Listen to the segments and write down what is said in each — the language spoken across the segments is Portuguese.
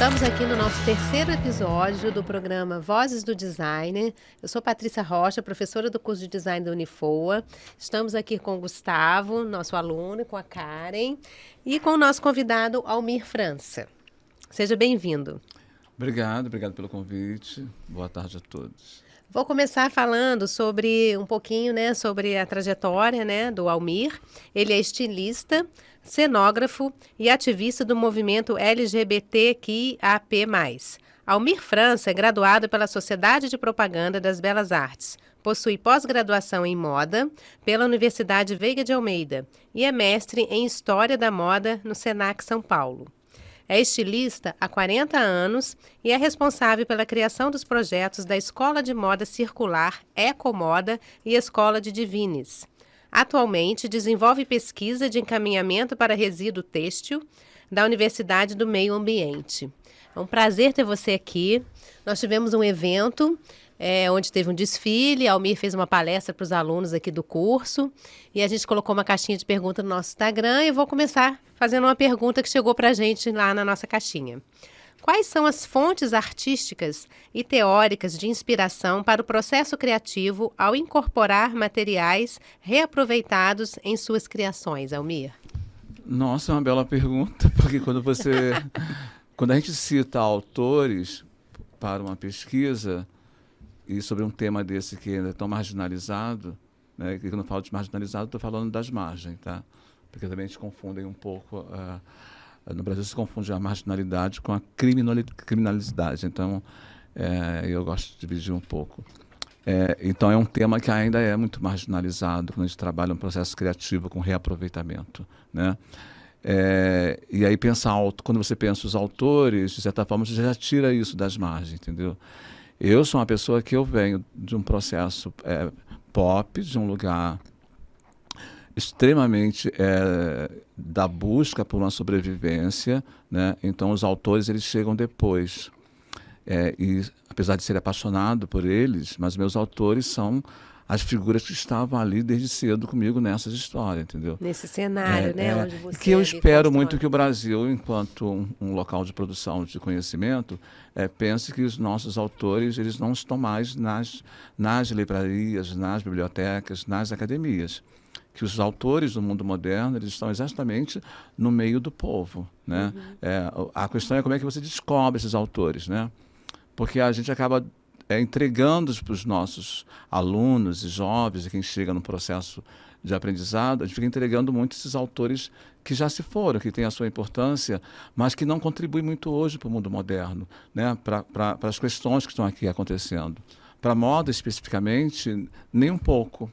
Estamos aqui no nosso terceiro episódio do programa Vozes do Design. Eu sou Patrícia Rocha, professora do curso de Design da Unifoa. Estamos aqui com o Gustavo, nosso aluno, com a Karen e com o nosso convidado Almir França. Seja bem-vindo. Obrigado pelo convite. Boa tarde a todos. Vou começar falando sobre um pouquinho, sobre a trajetória, do Almir. Ele é estilista, cenógrafo e ativista do movimento LGBTQIAP+. Almir França é graduado pela Sociedade de Propaganda das Belas Artes. Possui pós-graduação em moda pela Universidade Veiga de Almeida e é mestre em História da Moda no Senac São Paulo. É estilista há 40 anos e é responsável pela criação dos projetos da Escola de Moda Circular Ecomoda e Escola de Divines. Atualmente, desenvolve pesquisa de encaminhamento para resíduo têxtil da Universidade do Meio Ambiente. É um prazer ter você aqui. Nós tivemos um evento onde teve um desfile, a Almir fez uma palestra para os alunos aqui do curso e a gente colocou uma caixinha de perguntas no nosso Instagram e eu vou começar fazendo uma pergunta que chegou para a gente lá na nossa caixinha. Quais são as fontes artísticas e teóricas de inspiração para o processo criativo ao incorporar materiais reaproveitados em suas criações, Almir? Nossa, é uma bela pergunta, porque quando a gente cita autores para uma pesquisa e sobre um tema desse que ainda é tão marginalizado, né, que quando eu falo de marginalizado, estou falando das margens, tá? Porque também a gente confundem um pouco... no Brasil se confunde a marginalidade com a criminalidade, então eu gosto de dividir um pouco. Então é um tema que ainda é muito marginalizado quando a gente trabalha um processo criativo com reaproveitamento, né? E aí quando você pensa os autores, de certa forma você já tira isso das margens, entendeu? Eu sou uma pessoa que eu venho de um processo pop, de um lugar extremamente da busca por uma sobrevivência, né? Então os autores eles chegam depois e apesar de ser apaixonado por eles, mas meus autores são as figuras que estavam ali desde cedo comigo nessas histórias, entendeu? Nesse cenário, onde você que eu espero muito que o Brasil, enquanto um local de produção de conhecimento, pense que os nossos autores eles não estão mais nas livrarias, nas bibliotecas, nas academias. Que os autores do mundo moderno eles estão exatamente no meio do povo, né? A questão é como é que você descobre esses autores, né? Porque a gente acaba entregando para os nossos alunos e jovens e quem chega no processo de aprendizado, a gente fica entregando muito esses autores que já se foram, que têm a sua importância, mas que não contribuem muito hoje para o mundo moderno, né? Para as questões que estão aqui acontecendo. Para a moda especificamente, nem um pouco.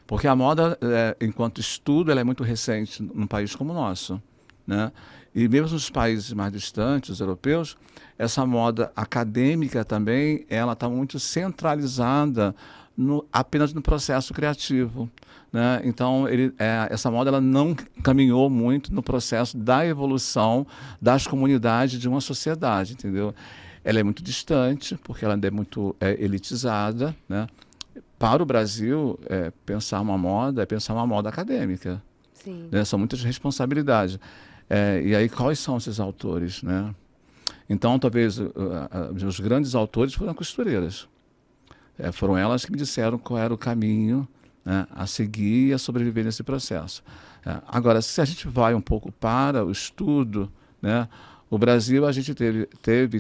Porque a moda, enquanto estudo, ela é muito recente num país como o nosso, né? E mesmo nos países mais distantes, os europeus, essa moda acadêmica também, ela está muito centralizada apenas no processo criativo, né? Então, essa moda ela não caminhou muito no processo da evolução das comunidades de uma sociedade, entendeu? Ela é muito distante, porque ela ainda é muito elitizada, né? Para o Brasil, pensar uma moda é pensar uma moda acadêmica. Sim. Né? São muitas responsabilidades. E aí, quais são esses autores, né? Então, talvez, os grandes autores foram costureiras. Foram elas que me disseram qual era o caminho, né, a seguir e a sobreviver nesse processo. Agora, se a gente vai um pouco para o estudo, né, o Brasil, a gente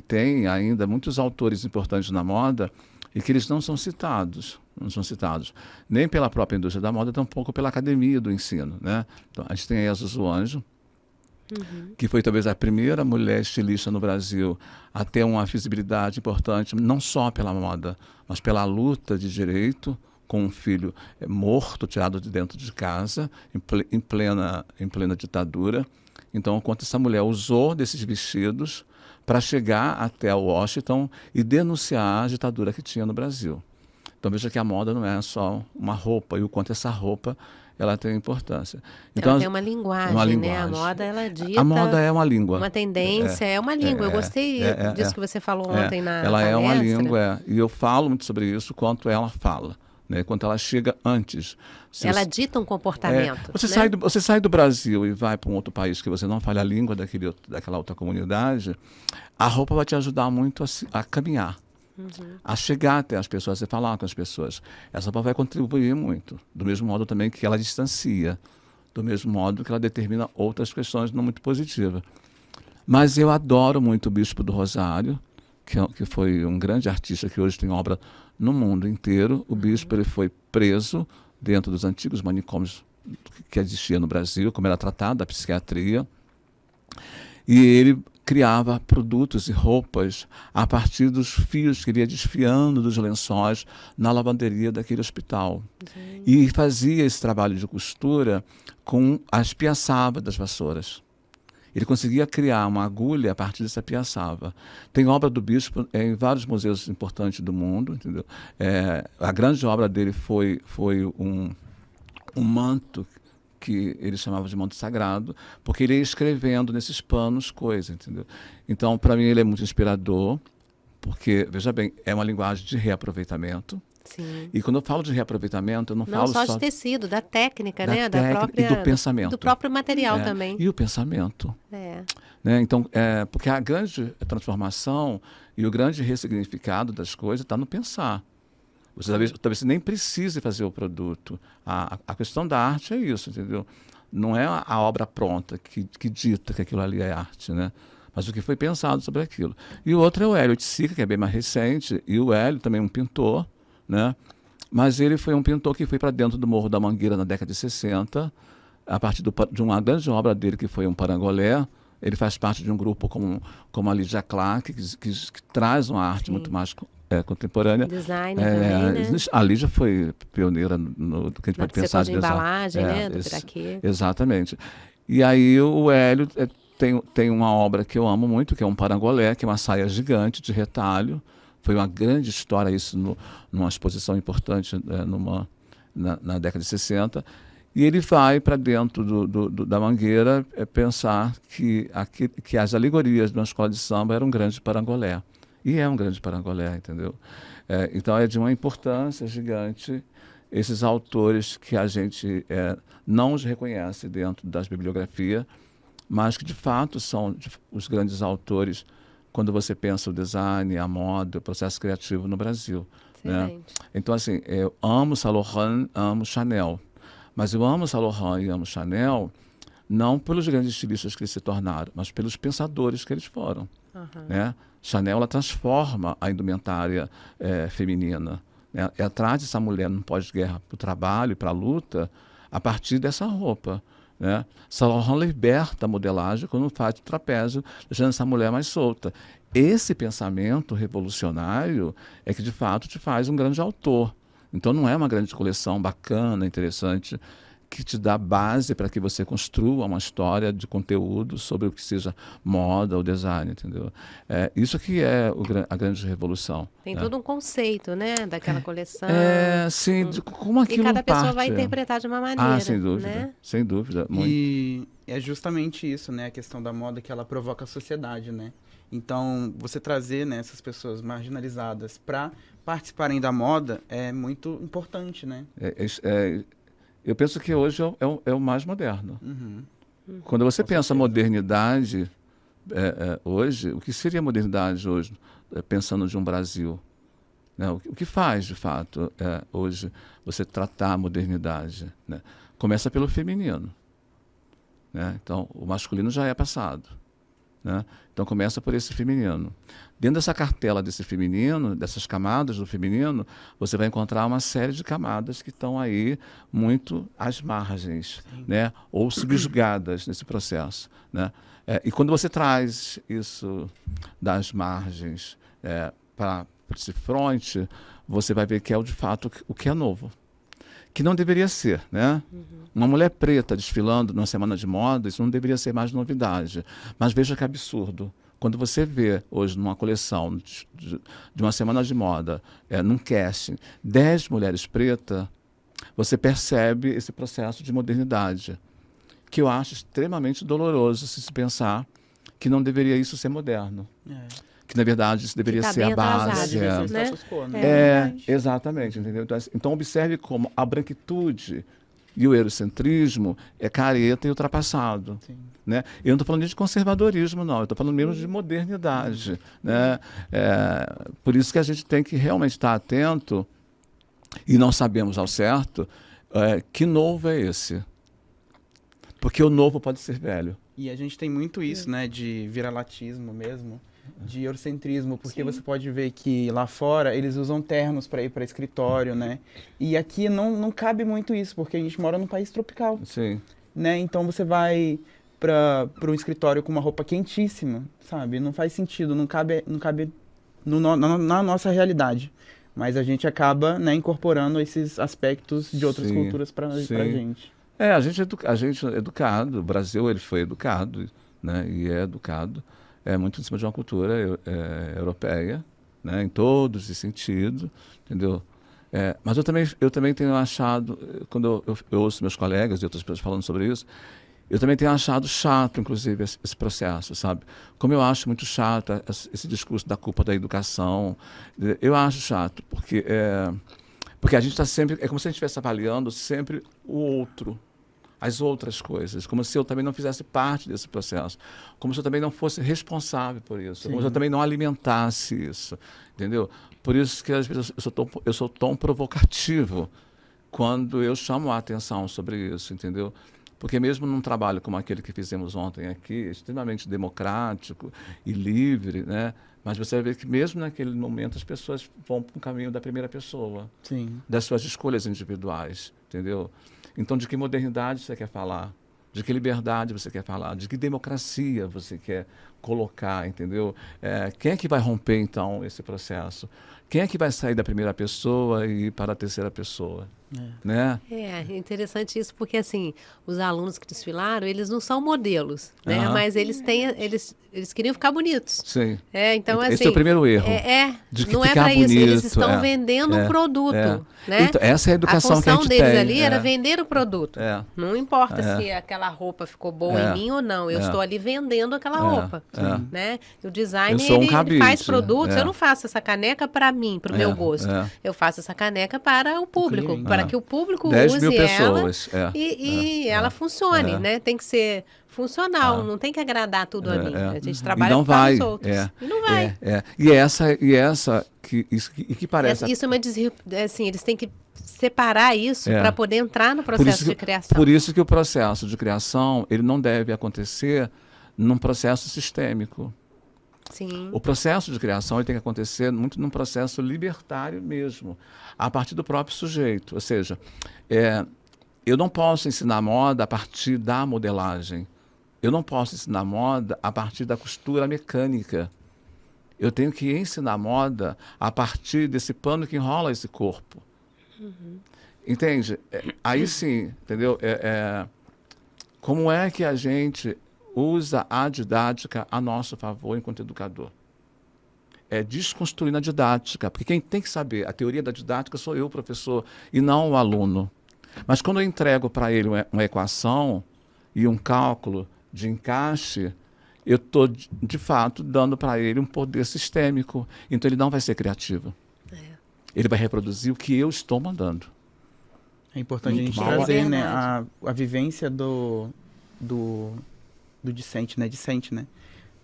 tem ainda muitos autores importantes na moda e que eles não são citados. Não são citados nem pela própria indústria da moda, tampouco pela academia do ensino, né? Então, a gente tem a Zuzu Anjo, que foi talvez a primeira mulher estilista no Brasil a ter uma visibilidade importante, não só pela moda, mas pela luta de direito, com um filho morto, tirado de dentro de casa, em plena ditadura. Então, quanto essa mulher usou desses vestidos para chegar até Washington e denunciar a ditadura que tinha no Brasil. Então veja que a moda não é só uma roupa, e o quanto essa roupa ela tem importância. Então, ela tem uma linguagem, né? A moda, ela dita... A moda é uma língua. Uma tendência, é uma língua. Eu gostei disso que você falou ontem na Ela palestra. É uma língua, e eu falo muito sobre isso, quanto ela fala. né? Enquanto ela chega antes. Ela dita um comportamento. Você sai do Brasil e vai para um outro país que você não fala a língua daquela outra comunidade, a roupa vai te ajudar muito a caminhar, a chegar até as pessoas, a falar com as pessoas. Essa roupa vai contribuir muito, do mesmo modo também que ela distancia, do mesmo modo que ela determina outras questões não muito positivas. Mas eu adoro muito o Bispo do Rosário, que foi um grande artista que hoje tem obra no mundo inteiro. O bispo ele foi preso dentro dos antigos manicômios que existia no Brasil, como era tratado a psiquiatria. E ele criava produtos e roupas a partir dos fios que ele ia desfiando dos lençóis na lavanderia daquele hospital. E fazia esse trabalho de costura com as piaçabas das vassouras. Ele conseguia criar uma agulha a partir dessa piaçava. Tem obra do bispo em vários museus importantes do mundo, entendeu? A grande obra dele foi um manto que ele chamava de manto sagrado, porque ele ia escrevendo nesses panos coisas, entendeu? Então, para mim, ele é muito inspirador, porque, veja bem, é uma linguagem de reaproveitamento. Sim. E quando eu falo de reaproveitamento, eu não falo só de tecido, da técnica, né? Da própria, e do pensamento. Do próprio material também. E o pensamento. Né? Então, porque a grande transformação e o grande ressignificado das coisas está no pensar. Você talvez nem precise fazer o produto. A questão da arte é isso, entendeu? Não é a obra pronta que dita que aquilo ali é arte, né? Mas o que foi pensado sobre aquilo. E o outro é o Hélio Oiticica, que é bem mais recente, e o Hélio também é um pintor, né? Mas ele foi um pintor que foi para dentro do Morro da Mangueira na década de 60, a partir de uma grande obra dele, que foi um parangolé. Ele faz parte de um grupo como a Lydia Clark, que traz uma arte muito mais contemporânea. Design também, né? A Lígia foi pioneira no que a gente pode pensar de embalagem, né? Do Piraquê. Exatamente. E aí o Hélio tem uma obra que eu amo muito, que é um parangolé, que é uma saia gigante de retalho. Foi uma grande história isso numa exposição importante na década de 60. E ele vai para dentro da Mangueira pensar que as alegorias de uma escola de samba eram um grande parangolé. E é um grande parangolé, entendeu? Então é de uma importância gigante esses autores que a gente não os reconhece dentro das bibliografias, mas que de fato são os grandes autores quando você pensa o design, a moda, o processo criativo no Brasil. Né? Então, assim, eu amo Saint Laurent, amo Chanel. Mas eu amo Saint Laurent e amo Chanel não pelos grandes estilistas que eles se tornaram, mas pelos pensadores que eles foram. Né? Chanel ela transforma a indumentária feminina. Né? Ela traz essa mulher no pós-guerra para o trabalho, para a luta, a partir dessa roupa. Né? Saint Laurent liberta a modelagem quando faz o trapézio, deixando essa mulher mais solta. Esse pensamento revolucionário é que, de fato, te faz um grande autor. Então, não é uma grande coleção bacana, interessante, que te dá base para que você construa uma história de conteúdo sobre o que seja moda ou design, entendeu? Isso que é a grande revolução. Tem todo um conceito, né, daquela coleção. Sim, como aquilo E cada pessoa parte. vai interpretar de uma maneira. Sem dúvida, né? Sem dúvida. Muito. E é justamente isso, né, a questão da moda que ela provoca a sociedade, né? Então, você trazer, né, essas pessoas marginalizadas para participarem da moda é muito importante, né? Eu penso que hoje é o mais moderno. Quando você pensa modernidade, hoje, o que seria modernidade hoje, pensando de um Brasil? Né? O que faz, de fato, hoje, você tratar a modernidade? Né? Começa pelo feminino. Né? Então, o masculino já é passado. Né? Então, começa por esse feminino. Dentro dessa cartela desse feminino, dessas camadas do feminino, você vai encontrar uma série de camadas que estão aí muito às margens, né? Ou subjugadas nesse processo. Né? E quando você traz isso das margens para esse fronte, você vai ver que é, de fato, o que é novo. Que não deveria ser, né? Uma mulher preta desfilando numa semana de moda, isso não deveria ser mais novidade. Mas veja que absurdo. Quando você vê hoje numa coleção de uma semana de moda, num casting, 10 mulheres pretas, você percebe esse processo de modernidade, que eu acho extremamente doloroso se pensar que não deveria isso ser moderno. que na verdade isso deveria tá ser bem a base. atrasado, Devia ser o né? status quo, né? verdade. Exatamente, entendeu? Então observe como a branquitude e o eurocentrismo é careta e ultrapassado. Sim. Né? Eu não estou falando de conservadorismo, não. Eu estou falando mesmo de modernidade. Né? Por isso que a gente tem que realmente estar atento e não sabemos ao certo que novo é esse. Porque o novo pode ser velho. E a gente tem muito isso, né, de viralatismo mesmo, de eurocentrismo, porque você pode ver que lá fora eles usam ternos para ir para escritório, né? E aqui não cabe muito isso, porque a gente mora num país tropical, Sim. né? Então você vai para um escritório com uma roupa quentíssima, sabe? Não faz sentido, não cabe na nossa realidade. Mas a gente acaba, né, incorporando esses aspectos de outras Sim, culturas para a gente. a gente é educado, o Brasil ele foi educado, né, e é educado, muito em cima de uma cultura europeia, né, em todos os sentidos, entendeu? Mas eu também tenho achado, quando eu ouço meus colegas e outras pessoas falando sobre isso, eu também tenho achado chato, inclusive, esse processo, sabe? Como eu acho muito chato esse discurso da culpa da educação, eu acho chato, porque a gente está sempre, é como se a gente estivesse avaliando sempre o outro, as outras coisas, como se eu também não fizesse parte desse processo, como se eu também não fosse responsável por isso, como se eu também não alimentasse isso, entendeu? Por isso que às vezes eu sou tão provocativo quando eu chamo a atenção sobre isso, entendeu? Porque mesmo num trabalho como aquele que fizemos ontem aqui, extremamente democrático e livre, né? Mas você vai ver que mesmo naquele momento as pessoas vão para o caminho da primeira pessoa, Sim. das suas escolhas individuais, entendeu? Então, de que modernidade você quer falar? De que liberdade você quer falar? De que democracia você quer colocar, entendeu? Quem é que vai romper, então, esse processo? Quem é que vai sair da primeira pessoa e ir para a terceira pessoa? Né? É interessante isso, porque assim, os alunos que desfilaram, eles não são modelos, né? Aham. Mas eles queriam ficar bonitos. Sim. Então, Esse assim, é o primeiro erro. De que não é ficar para isso, eles bonito, estão vendendo um produto, né? Então, essa é a educação a função que a gente deles tem. ali era vender o produto. Não importa É. se aquela roupa ficou boa em mim ou não, eu É. estou ali vendendo aquela roupa, né? O design, Eu sou um ele cabide, faz produtos, é. eu não faço essa caneca para mim, para o meu gosto. Eu faço essa caneca para o público, cliente. para que o público 10 use mil ela pessoas. e ela funcione, né? Tem que ser funcional, não tem que agradar tudo a mim. A gente trabalha e não para vai. os outros. E não vai. E essa que parece... Isso é uma assim, eles têm que separar isso para poder entrar no processo de criação. Por isso que o processo de criação ele não deve acontecer num processo sistêmico. Sim. O processo de criação ele tem que acontecer muito num processo libertário mesmo, a partir do próprio sujeito. Ou seja, eu não posso ensinar moda a partir da modelagem. Eu não posso ensinar moda a partir da costura mecânica. Eu tenho que ensinar moda a partir desse pano que enrola esse corpo. Entende? Aí sim, entendeu? Como é que a gente usa a didática a nosso favor enquanto educador? Desconstruindo a didática, porque quem tem que saber a teoria da didática sou eu, professor, e não o aluno. Mas quando eu entrego para ele uma equação e um cálculo de encaixe, eu estou, de fato, dando para ele um poder sistêmico. Então, ele não vai ser criativo. Ele vai reproduzir o que eu estou mandando. É importante Muito a gente mal. trazer, É né, verdade. a vivência do discente, né? Discente, né?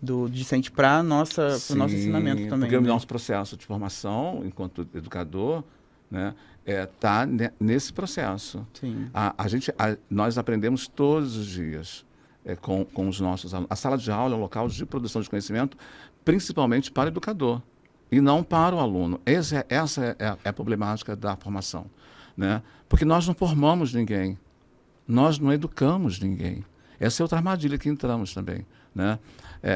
Do discente para o nosso ensinamento também. Porque o né? nosso processo de formação, enquanto educador, né, tá nesse processo. Sim. Nós aprendemos todos os dias com os nossos alunos. A sala de aula é um local de produção de conhecimento, principalmente para o educador, e não para o aluno. Essa é a problemática da formação. Né? Porque nós não formamos ninguém, nós não educamos ninguém. Essa é outra armadilha que entramos também. Né?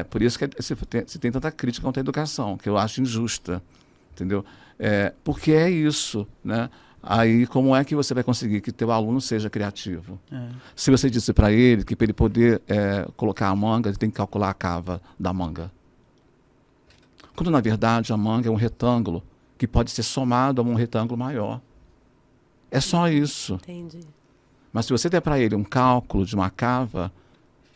Por isso que se tem tanta crítica contra a educação, que eu acho injusta. Entendeu? Porque é isso. Né? Aí, como é que você vai conseguir que teu aluno seja criativo? Se você disse para ele que para ele poder colocar a manga, ele tem que calcular a cava da manga. Quando, na verdade, a manga é um retângulo que pode ser somado a um retângulo maior. É só isso. Entendi. Mas se você der para ele um cálculo de uma cava,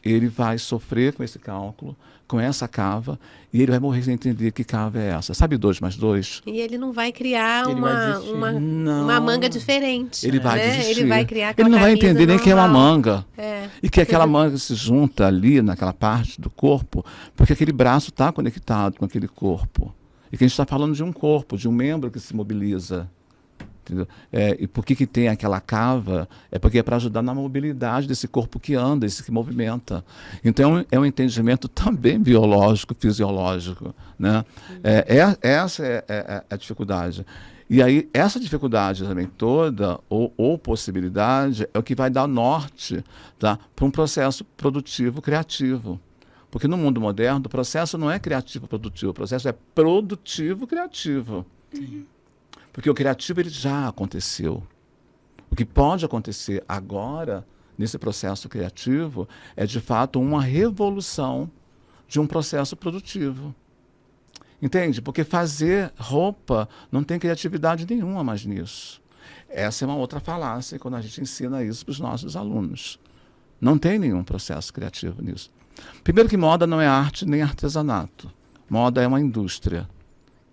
ele vai sofrer com esse cálculo, com essa cava, e ele vai morrer sem entender que cava é essa. Sabe 2 mais 2? E ele não vai criar Ele vai desistir. uma manga diferente. Ele vai né? desistir. Ele vai criar Ele aquela não vai camisa entender nem que é uma normal. manga. É. E que aquela manga se junta ali, naquela parte do corpo, porque aquele braço está conectado com aquele corpo. E que a gente está falando de um corpo, de um membro que se mobiliza. Entendeu? E por que tem aquela cava? É porque é para ajudar na mobilidade desse corpo que anda, esse que movimenta. Então é um entendimento também biológico, fisiológico. Né? Essa é a dificuldade. E aí, essa dificuldade também toda, ou possibilidade, é o que vai dar norte, tá, para um processo produtivo, criativo. Porque no mundo moderno, o processo não é criativo, produtivo, o processo é produtivo, criativo. Sim. Porque o criativo ele já aconteceu. O que pode acontecer agora, nesse processo criativo, é de fato uma revolução de um processo produtivo. Entende? Porque fazer roupa não tem criatividade nenhuma mais nisso. Essa é uma outra falácia quando a gente ensina isso para os nossos alunos. Não tem nenhum processo criativo nisso. Primeiro que moda não é arte nem artesanato. Moda é uma indústria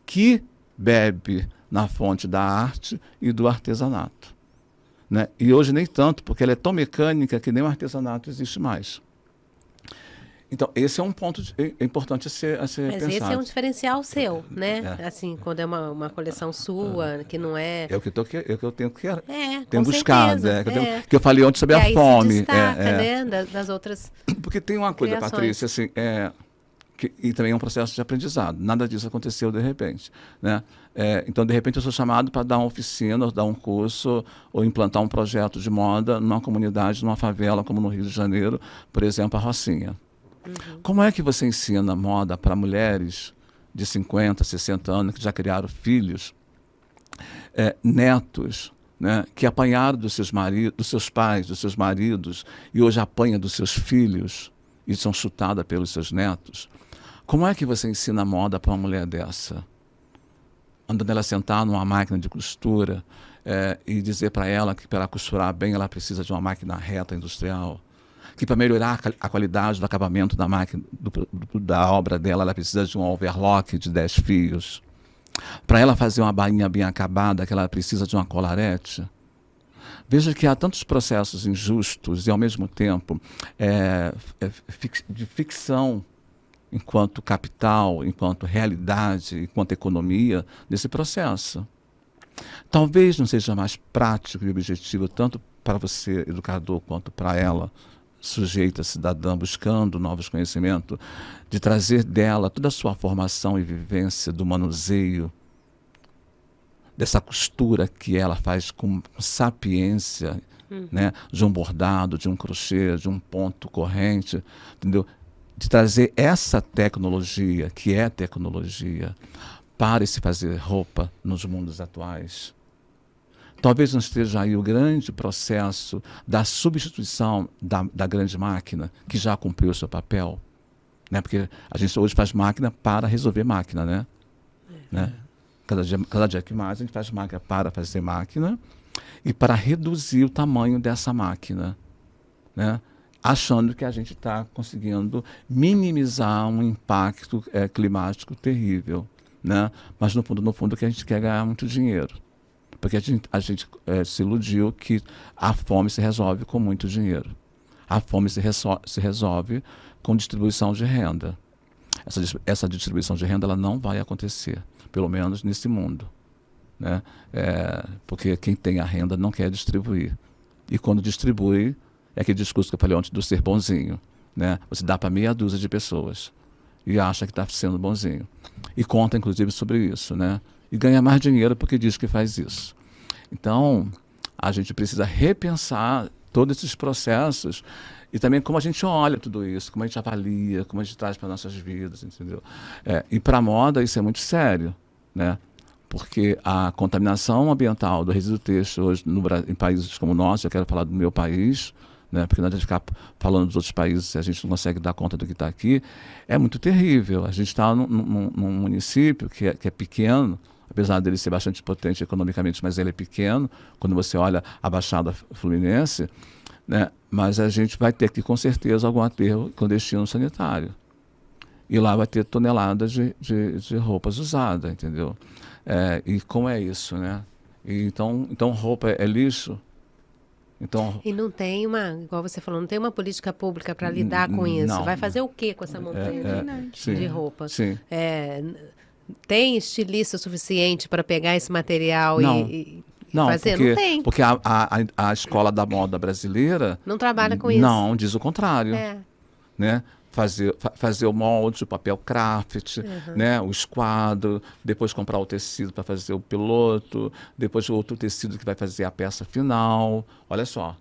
que bebe na fonte da arte e do artesanato. Né? E hoje nem tanto, porque ela é tão mecânica que nem o artesanato existe mais. Então, esse é um ponto importante a ser Mas pensado. esse é um diferencial seu, né? Assim, quando é uma coleção sua, que não é... É o que eu tenho que com buscado. certeza, que eu falei ontem sobre e a aí fome. se destaca, né? Das outras Porque tem uma coisa, criações. Patrícia, assim, e também é um processo de aprendizado. Nada disso aconteceu de repente. Né? Então, de repente, eu sou chamado para dar uma oficina, ou dar um curso, ou implantar um projeto de moda numa comunidade, numa favela, como no Rio de Janeiro, por exemplo, a Rocinha. Uhum. Como é que você ensina moda para mulheres de 50, 60 anos, que já criaram filhos, netos, né, que apanharam dos seus maridos, dos seus pais, dos seus maridos, e hoje apanham dos seus filhos e são chutadas pelos seus netos? Como é que você ensina moda para uma mulher dessa? Andando ela sentar numa máquina de costura e dizer para ela que para costurar bem ela precisa de uma máquina reta industrial, que para melhorar a qualidade do acabamento da máquina, da obra dela, ela precisa de um overlock de 10 fios. Para ela fazer uma bainha bem acabada, que ela precisa de uma colarete. Veja que há tantos processos injustos e, ao mesmo tempo, de ficção enquanto capital, enquanto realidade, enquanto economia, nesse processo. Talvez não seja mais prático e objetivo, tanto para você, educador, quanto para ela, sujeita, cidadã, buscando novos conhecimentos, de trazer dela toda a sua formação e vivência do manuseio, dessa costura que ela faz com sapiência, né, de um bordado, de um crochê, de um ponto corrente, entendeu? De trazer essa tecnologia, que é tecnologia, para se fazer roupa nos mundos atuais. Talvez não esteja aí o grande processo da substituição da grande máquina, que já cumpriu o seu papel. Né? Porque a gente hoje faz máquina para resolver máquina. Né? Né? Cada dia que mais a gente faz máquina para fazer máquina e para reduzir o tamanho dessa máquina. Né? Achando que a gente está conseguindo minimizar um impacto climático terrível. Né? Mas, no fundo, o que a gente quer é ganhar muito dinheiro. Porque a gente se iludiu que a fome se resolve com muito dinheiro. A fome se resolve com distribuição de renda. Essa distribuição de renda ela não vai acontecer, pelo menos nesse mundo. Né? Porque quem tem a renda não quer distribuir. E quando distribui, é aquele discurso que eu falei ontem do ser bonzinho. Né? Você dá para meia dúzia de pessoas e acha que está sendo bonzinho. E conta, inclusive, sobre isso. Né? E ganha mais dinheiro porque diz que faz isso. Então, a gente precisa repensar todos esses processos e também como a gente olha tudo isso, como a gente avalia, como a gente traz para nossas vidas, entendeu? E para a moda isso é muito sério, né? Porque a contaminação ambiental do resíduo têxtil hoje em países como o nosso, eu quero falar do meu país, né? Porque não adianta ficar falando dos outros países se a gente não consegue dar conta do que está aqui, é muito terrível. A gente está num município que é pequeno, apesar dele ser bastante potente economicamente, mas ele é pequeno. Quando você olha a Baixada Fluminense, né? Mas a gente vai ter que, com certeza, algum aterro clandestino sanitário. E lá vai ter toneladas de roupas usadas, entendeu? E como é isso, né? Então roupa é lixo. Então, E não tem igual você falou, não tem uma política pública para lidar com isso. não. Vai fazer o quê com essa montanha sim, de roupa? sim. Tem estilista suficiente para pegar esse material Não. e Não, fazer? Não tem. porque a escola da moda brasileira Não trabalha com isso. não, diz o contrário. É. Né? Fazer o molde, o papel craft, né? O esquadro, depois comprar o tecido para fazer o piloto, depois outro tecido que vai fazer a peça final. Olha só.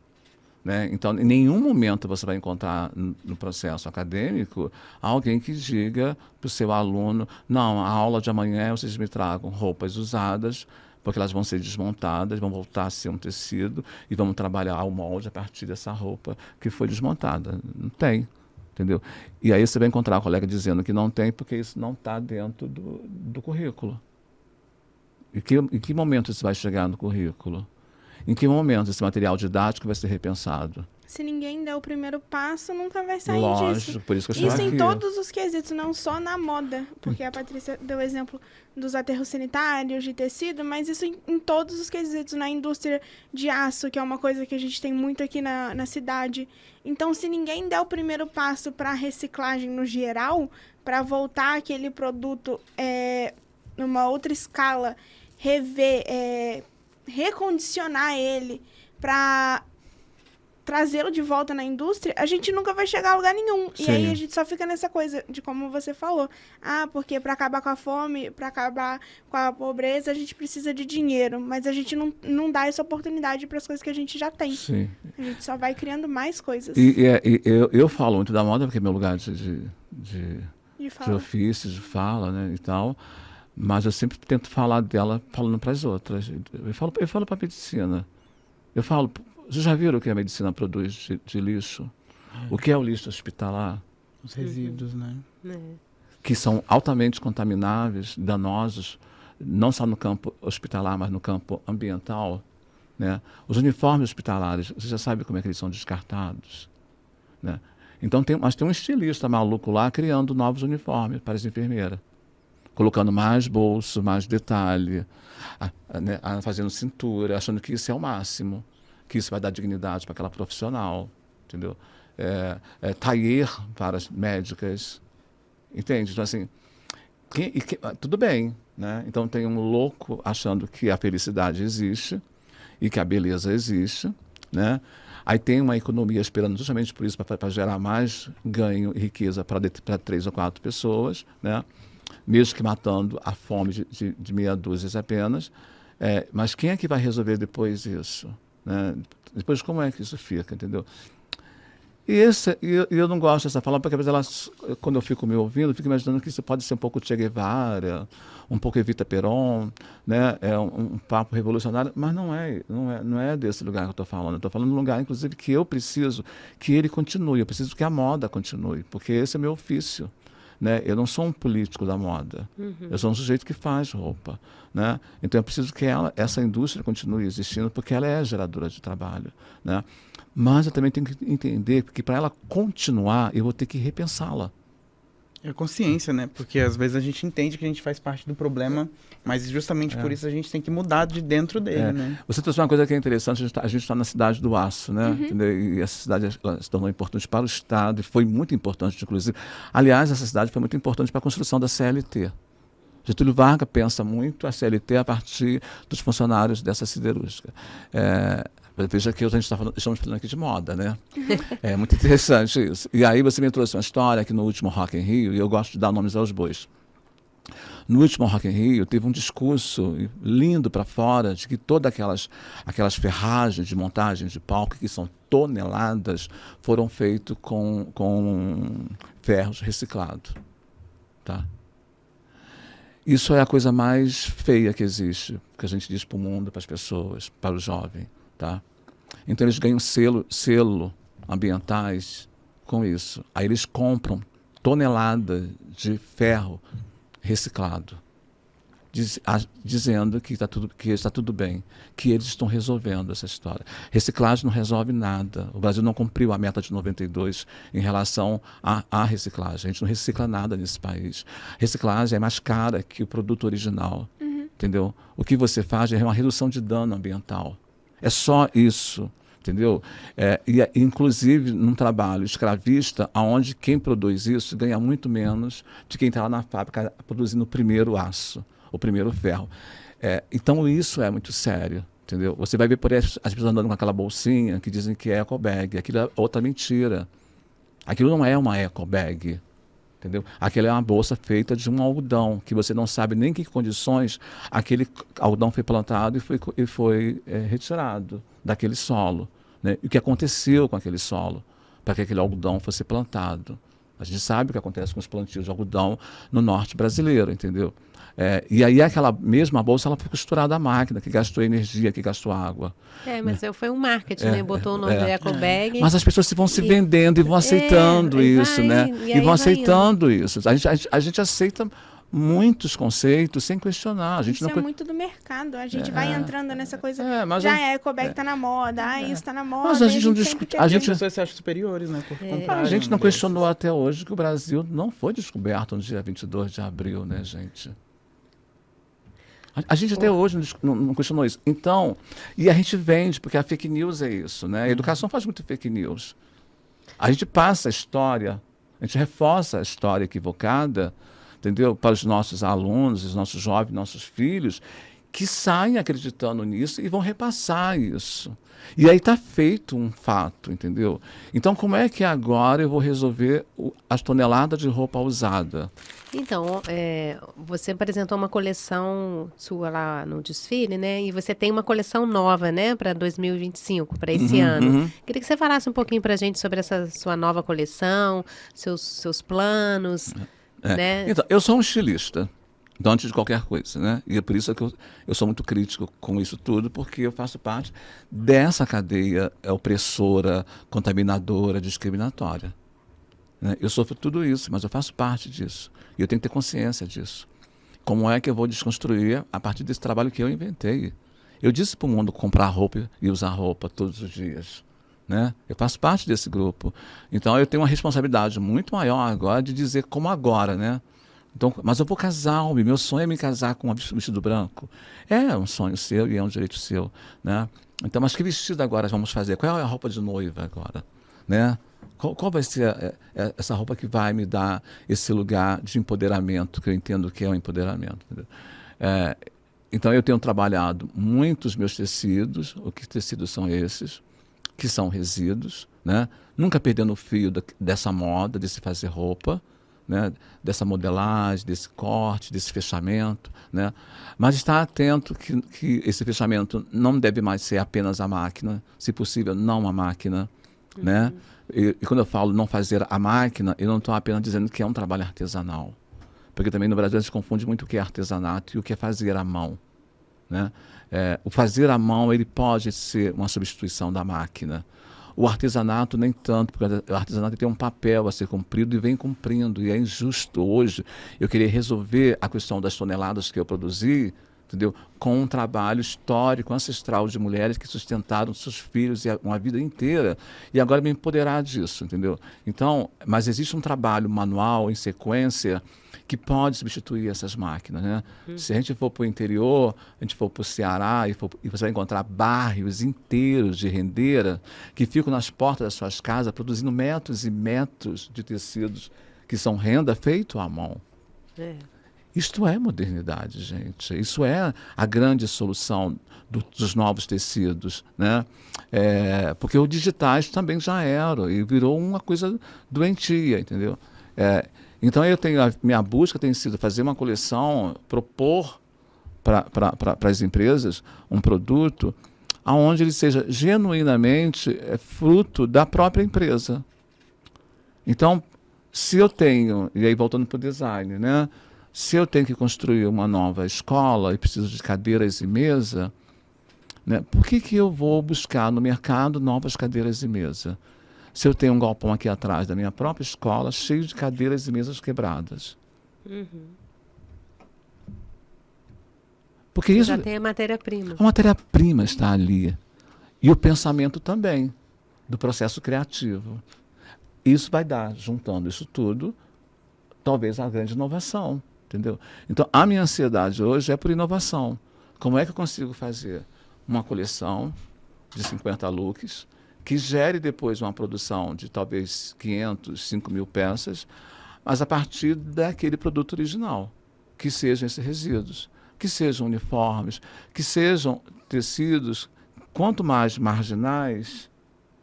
Né? Então, em nenhum momento você vai encontrar no processo acadêmico alguém que diga para o seu aluno: não, a aula de amanhã vocês me tragam roupas usadas, porque elas vão ser desmontadas, vão voltar a ser um tecido e vamos trabalhar o molde a partir dessa roupa que foi desmontada. Não tem. Entendeu? E aí você vai encontrar a colega dizendo que não tem porque isso não está dentro do currículo. Em que momento isso vai chegar no currículo? Em que momento esse material didático vai ser repensado? Se ninguém der o primeiro passo, nunca vai sair Lógico, disso. por isso que eu Isso chamo em aqui. todos os quesitos, não só na moda. Porque a Patrícia deu o exemplo dos aterros sanitários, de tecido, mas isso em todos os quesitos. Na indústria de aço, que é uma coisa que a gente tem muito aqui na cidade. Então, se ninguém der o primeiro passo para a reciclagem no geral, para voltar aquele produto numa outra escala, rever, recondicionar ele para trazê-lo de volta na indústria, a gente nunca vai chegar a lugar nenhum. Sim. E aí a gente só fica nessa coisa de como você falou. Porque para acabar com a fome, para acabar com a pobreza, a gente precisa de dinheiro. Mas a gente não dá essa oportunidade para as coisas que a gente já tem. Sim. A gente só vai criando mais coisas. Eu falo muito da moda porque é meu lugar de ofício, de fala, né, e tal. Mas eu sempre tento falar dela falando para as outras. Eu falo para a medicina. Vocês já viram o que a medicina produz de lixo? O que é o lixo hospitalar? Os resíduos, né? Que são altamente contamináveis, danosos, não só no campo hospitalar, mas no campo ambiental. Né? Os uniformes hospitalares, você já sabe como é que eles são descartados. Né? Então, mas tem um estilista maluco lá criando novos uniformes para as enfermeiras. Colocando mais bolso, mais detalhe, né? Fazendo cintura, achando que isso é o máximo. Que isso vai dar dignidade para aquela profissional, entendeu? Tailleur para as médicas, entende? Então, assim, tudo bem, né? Então, tem um louco achando que a felicidade existe e que a beleza existe, né? Aí tem uma economia esperando justamente por isso, para gerar mais ganho e riqueza para 3 ou 4 pessoas, né? Mesmo que matando a fome de meia dúzia apenas. Mas quem é que vai resolver depois isso? Né? Depois, como é que isso fica, entendeu? E eu não gosto dessa fala, porque às vezes quando eu fico me ouvindo, eu fico imaginando que isso pode ser um pouco Che Guevara, um pouco Evita Peron, né? Um papo revolucionário, mas não é desse lugar que eu estou falando. Eu estou falando de um lugar, inclusive, que eu preciso que ele continue, eu preciso que a moda continue, porque esse é meu ofício. Né? Eu não sou um político da moda, eu sou um sujeito que faz roupa. Né? Então eu preciso que essa indústria continue existindo, porque ela é geradora de trabalho. Né? Mas eu também tenho que entender que para ela continuar, eu vou ter que repensá-la. É consciência, né? Porque às vezes a gente entende que a gente faz parte do problema, mas justamente por isso a gente tem que mudar de dentro dele, né? Você trouxe uma coisa que é interessante, a gente está na cidade do aço, né? Entendeu? E essa cidade se tornou importante para o Estado, e foi muito importante, inclusive. Aliás, essa cidade foi muito importante para a construção da CLT. Getúlio Vargas pensa muito a CLT a partir dos funcionários dessa siderúrgica. Veja que estamos falando aqui de moda, né? É muito interessante isso. E aí você me trouxe uma história que no último Rock in Rio, e eu gosto de dar nomes aos bois. No último Rock in Rio, teve um discurso lindo para fora de que todas aquelas ferragens de montagem de palco, que são toneladas, foram feitas com ferros reciclados. Tá? Isso é a coisa mais feia que existe, que a gente diz para o mundo, para as pessoas, para o jovem. Tá? Então eles ganham selo ambientais com isso. Aí eles compram toneladas de ferro reciclado. dizendo que está tudo bem, que eles estão resolvendo essa história. Reciclagem não resolve nada. O Brasil não cumpriu a meta de 92 em relação à reciclagem. A gente não recicla nada nesse país. Reciclagem é mais cara que o produto original. Entendeu? O que você faz é uma redução de dano ambiental. É só isso. Entendeu? Inclusive num trabalho escravista, onde quem produz isso ganha muito menos de quem está lá na fábrica produzindo o primeiro aço, o primeiro ferro. Então isso é muito sério. Entendeu? Você vai ver por aí as pessoas andando com aquela bolsinha que dizem que é ecobag. Aquilo é outra mentira. Aquilo não é uma ecobag. Entendeu? Aquela é uma bolsa feita de um algodão, que você não sabe nem em que condições aquele algodão foi plantado e foi retirado daquele solo. Né? E o que aconteceu com aquele solo para que aquele algodão fosse plantado. A gente sabe o que acontece com os plantios de algodão no norte brasileiro, entendeu? E aí aquela mesma bolsa ela foi costurada à máquina, que gastou energia, que gastou água. Mas foi um marketing, né? Botou o nome do ecobag. Mas as pessoas vão se vendendo e vão aceitando isso, né? E vão aceitando isso. A gente aceita muitos conceitos sem questionar. Isso é muito do mercado. A gente vai entrando nessa coisa. A ecobag tá na moda, isso tá na moda. Mas a gente não discute. As pessoas se acham superiores, né? A gente não questionou até hoje que o Brasil não foi descoberto no dia 22 de abril, né, gente? A gente até hoje não questionou isso. Então, e a gente vende, porque a fake news é isso, né? A educação faz muito fake news. A gente passa a história, a gente reforça a história equivocada, entendeu? Para os nossos alunos, os nossos jovens, nossos filhos, que saem acreditando nisso e vão repassar isso. E aí está feito um fato, entendeu? Então, como é que agora eu vou resolver as toneladas de roupa usada? Então, você apresentou uma coleção sua lá no desfile, né? E você tem uma coleção nova, né? Para 2025, para esse ano. Queria que você falasse um pouquinho para a gente sobre essa sua nova coleção, seus planos, né? Então, eu sou um estilista. Então, antes de qualquer coisa, né? E é por isso que eu sou muito crítico com isso tudo, porque eu faço parte dessa cadeia opressora, contaminadora, discriminatória. Né? Eu sofro tudo isso, mas eu faço parte disso. E eu tenho que ter consciência disso. Como é que eu vou desconstruir a partir desse trabalho que eu inventei? Eu disse para o mundo comprar roupa e usar roupa todos os dias. Né? Eu faço parte desse grupo. Então, eu tenho uma responsabilidade muito maior agora de dizer como agora, né? Então, mas eu vou casar, meu sonho é me casar com um vestido branco. É um sonho seu e é um direito seu, né? Então, mas que vestido agora vamos fazer? Qual é a roupa de noiva agora, né? Qual vai ser essa roupa que vai me dar esse lugar de empoderamento, que eu entendo que é um empoderamento? Então, eu tenho trabalhado muito os meus tecidos. O que tecidos são esses? Que são resíduos, né? Nunca perdendo o fio dessa moda, de se fazer roupa, né, dessa modelagem, desse corte, desse fechamento, né? Mas estar atento que esse fechamento não deve mais ser apenas a máquina, se possível, não a máquina. Né? E quando eu falo não fazer a máquina, eu não estou apenas dizendo que é um trabalho artesanal. Porque também no Brasil a gente confunde muito o que é artesanato e o que é fazer à mão. Né? O fazer à mão ele pode ser uma substituição da máquina. O artesanato nem tanto, porque o artesanato tem um papel a ser cumprido e vem cumprindo. E é injusto hoje eu querer resolver a questão das toneladas que eu produzi, entendeu? Com um trabalho histórico, ancestral de mulheres que sustentaram seus filhos uma vida inteira e agora me empoderar disso, entendeu? Então, mas existe um trabalho manual, em sequência, que pode substituir essas máquinas, né? Se a gente for para o interior, a gente for para o Ceará e você vai encontrar bairros inteiros de rendeira que ficam nas portas das suas casas produzindo metros e metros de tecidos que são renda feito à mão. Isto é modernidade, gente. Isso é a grande solução dos novos tecidos, né? Porque os digitais também já eram e virou uma coisa doentia, entendeu? Então, minha busca tem sido fazer uma coleção, propor para as empresas um produto onde ele seja genuinamente fruto da própria empresa. Então, se eu tenho, e aí voltando para o design, né? Se eu tenho que construir uma nova escola e preciso de cadeiras e mesa, né? Por que eu vou buscar no mercado novas cadeiras e mesa? Se eu tenho um galpão aqui atrás da minha própria escola, cheio de cadeiras e mesas quebradas. Porque isso, já tem a matéria-prima. a matéria-prima está ali. E o pensamento também, do processo criativo. Isso vai dar, juntando isso tudo, talvez a grande inovação, entendeu? Então, a minha ansiedade hoje é por inovação. Como é que eu consigo fazer uma coleção de 50 looks que gere depois uma produção de talvez 500, 5.000 peças, mas a partir daquele produto original, que sejam esses resíduos, que sejam uniformes, que sejam tecidos, quanto mais marginais,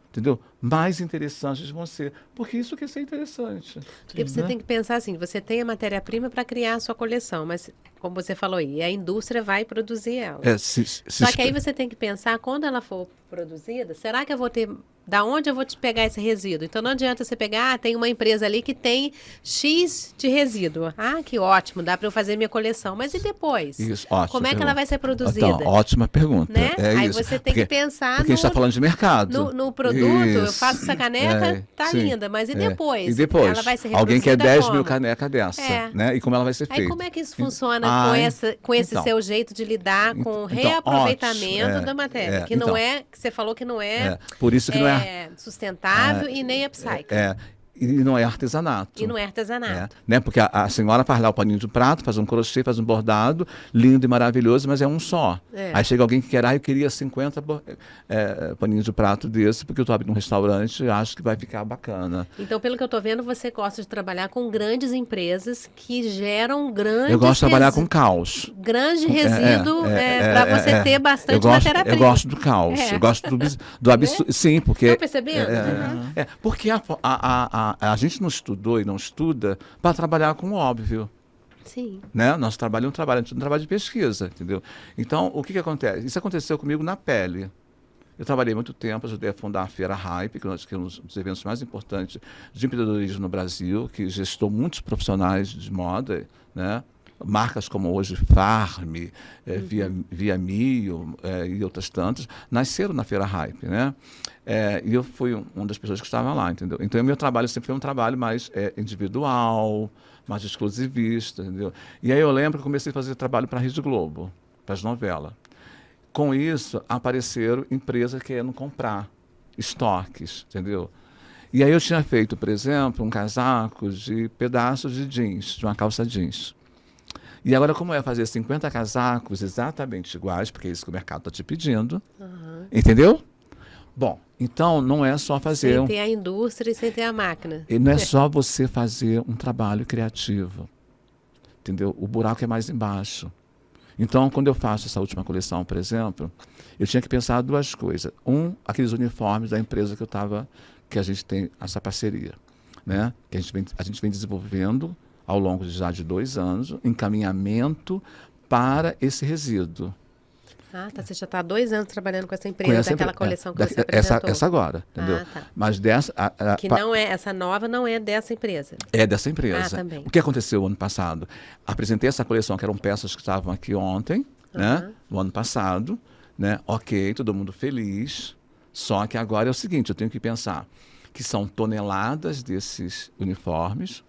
entendeu? Mais interessantes vão ser. Porque isso que é ser interessante. Porque você tem que pensar assim, você tem a matéria-prima para criar a sua coleção, mas como você falou aí, a indústria vai produzir ela. Só que aí você tem que pensar, quando ela for produzida, será que eu vou ter... Da onde eu vou te pegar esse resíduo? Então não adianta você pegar, tem uma empresa ali que tem X de resíduo. Ah, que ótimo, dá para eu fazer minha coleção. Mas e depois? Isso, ótimo. Como é que ela vai ser produzida? Então, ótima pergunta. Né? É aí isso. você tem que pensar porque a gente está falando de mercado. No produto, eu faço essa caneca, tá sim, linda, mas e depois? E depois? Ela vai ser Alguém quer 10 mil como? canecas dessa, né? E como ela vai ser feita? Aí como é que isso funciona com esse seu jeito de lidar com o reaproveitamento da matéria? Que não é, que você falou que não é, por isso que não é sustentável e nem upcycle. E não é artesanato. E não é artesanato. Né? Porque a senhora faz lá o paninho de prato, faz um crochê, faz um bordado, lindo e maravilhoso, mas é um só. Aí chega alguém que quer, eu queria 50 paninhos de prato desse, porque eu estou abrindo um restaurante e acho que vai ficar bacana. Então, pelo que eu estou vendo, você gosta de trabalhar com grandes empresas que geram grandes... Eu gosto de trabalhar com caos. Grande resíduo para você ter bastante matéria-prima. Eu gosto do caos. Eu gosto do absurdo. Sim, porque... Estão percebendo? Porque a gente não estudou e não estuda para trabalhar com o óbvio. Sim. Né? Nosso trabalho é um trabalho de pesquisa, entendeu? Então, o que acontece? Isso aconteceu comigo na pele. Eu trabalhei muito tempo, ajudei a fundar a Feira Hype, que é um dos eventos mais importantes de empreendedorismo no Brasil, que gestou muitos profissionais de moda, né? Marcas como hoje Farm, Via Mio e outras tantas, nasceram na Feira Hype, né? E eu fui uma das pessoas que estava lá, entendeu? Então, o meu trabalho sempre foi um trabalho mais individual, mais exclusivista, entendeu? E aí eu lembro que comecei a fazer trabalho para a Rede Globo, para as novelas. Com isso, apareceram empresas querendo comprar estoques, entendeu? E aí eu tinha feito, por exemplo, um casaco de pedaços de jeans, de uma calça jeans. E agora, como é fazer 50 casacos exatamente iguais, porque é isso que o mercado está te pedindo, entendeu? Bom, então não é só fazer... Sem ter a indústria e sem ter a máquina. E não é só você fazer um trabalho criativo, entendeu? O buraco é mais embaixo. Então, quando eu faço essa última coleção, por exemplo, eu tinha que pensar duas coisas. Aqueles uniformes da empresa que a gente tem essa parceria, né? Que a gente vem desenvolvendo ao longo de 2 anos, encaminhamento para esse resíduo. Ah, tá. Você já está há 2 anos trabalhando com essa empresa, daquela coleção que você apresentou. Essa agora, entendeu? Ah, tá. Mas dessa... essa nova não é dessa empresa. É dessa empresa. Ah, também. O que aconteceu ano passado? Apresentei essa coleção, que eram peças que estavam aqui ontem, né? No ano passado, né? Ok, todo mundo feliz. Só que agora é o seguinte, eu tenho que pensar que são toneladas desses uniformes,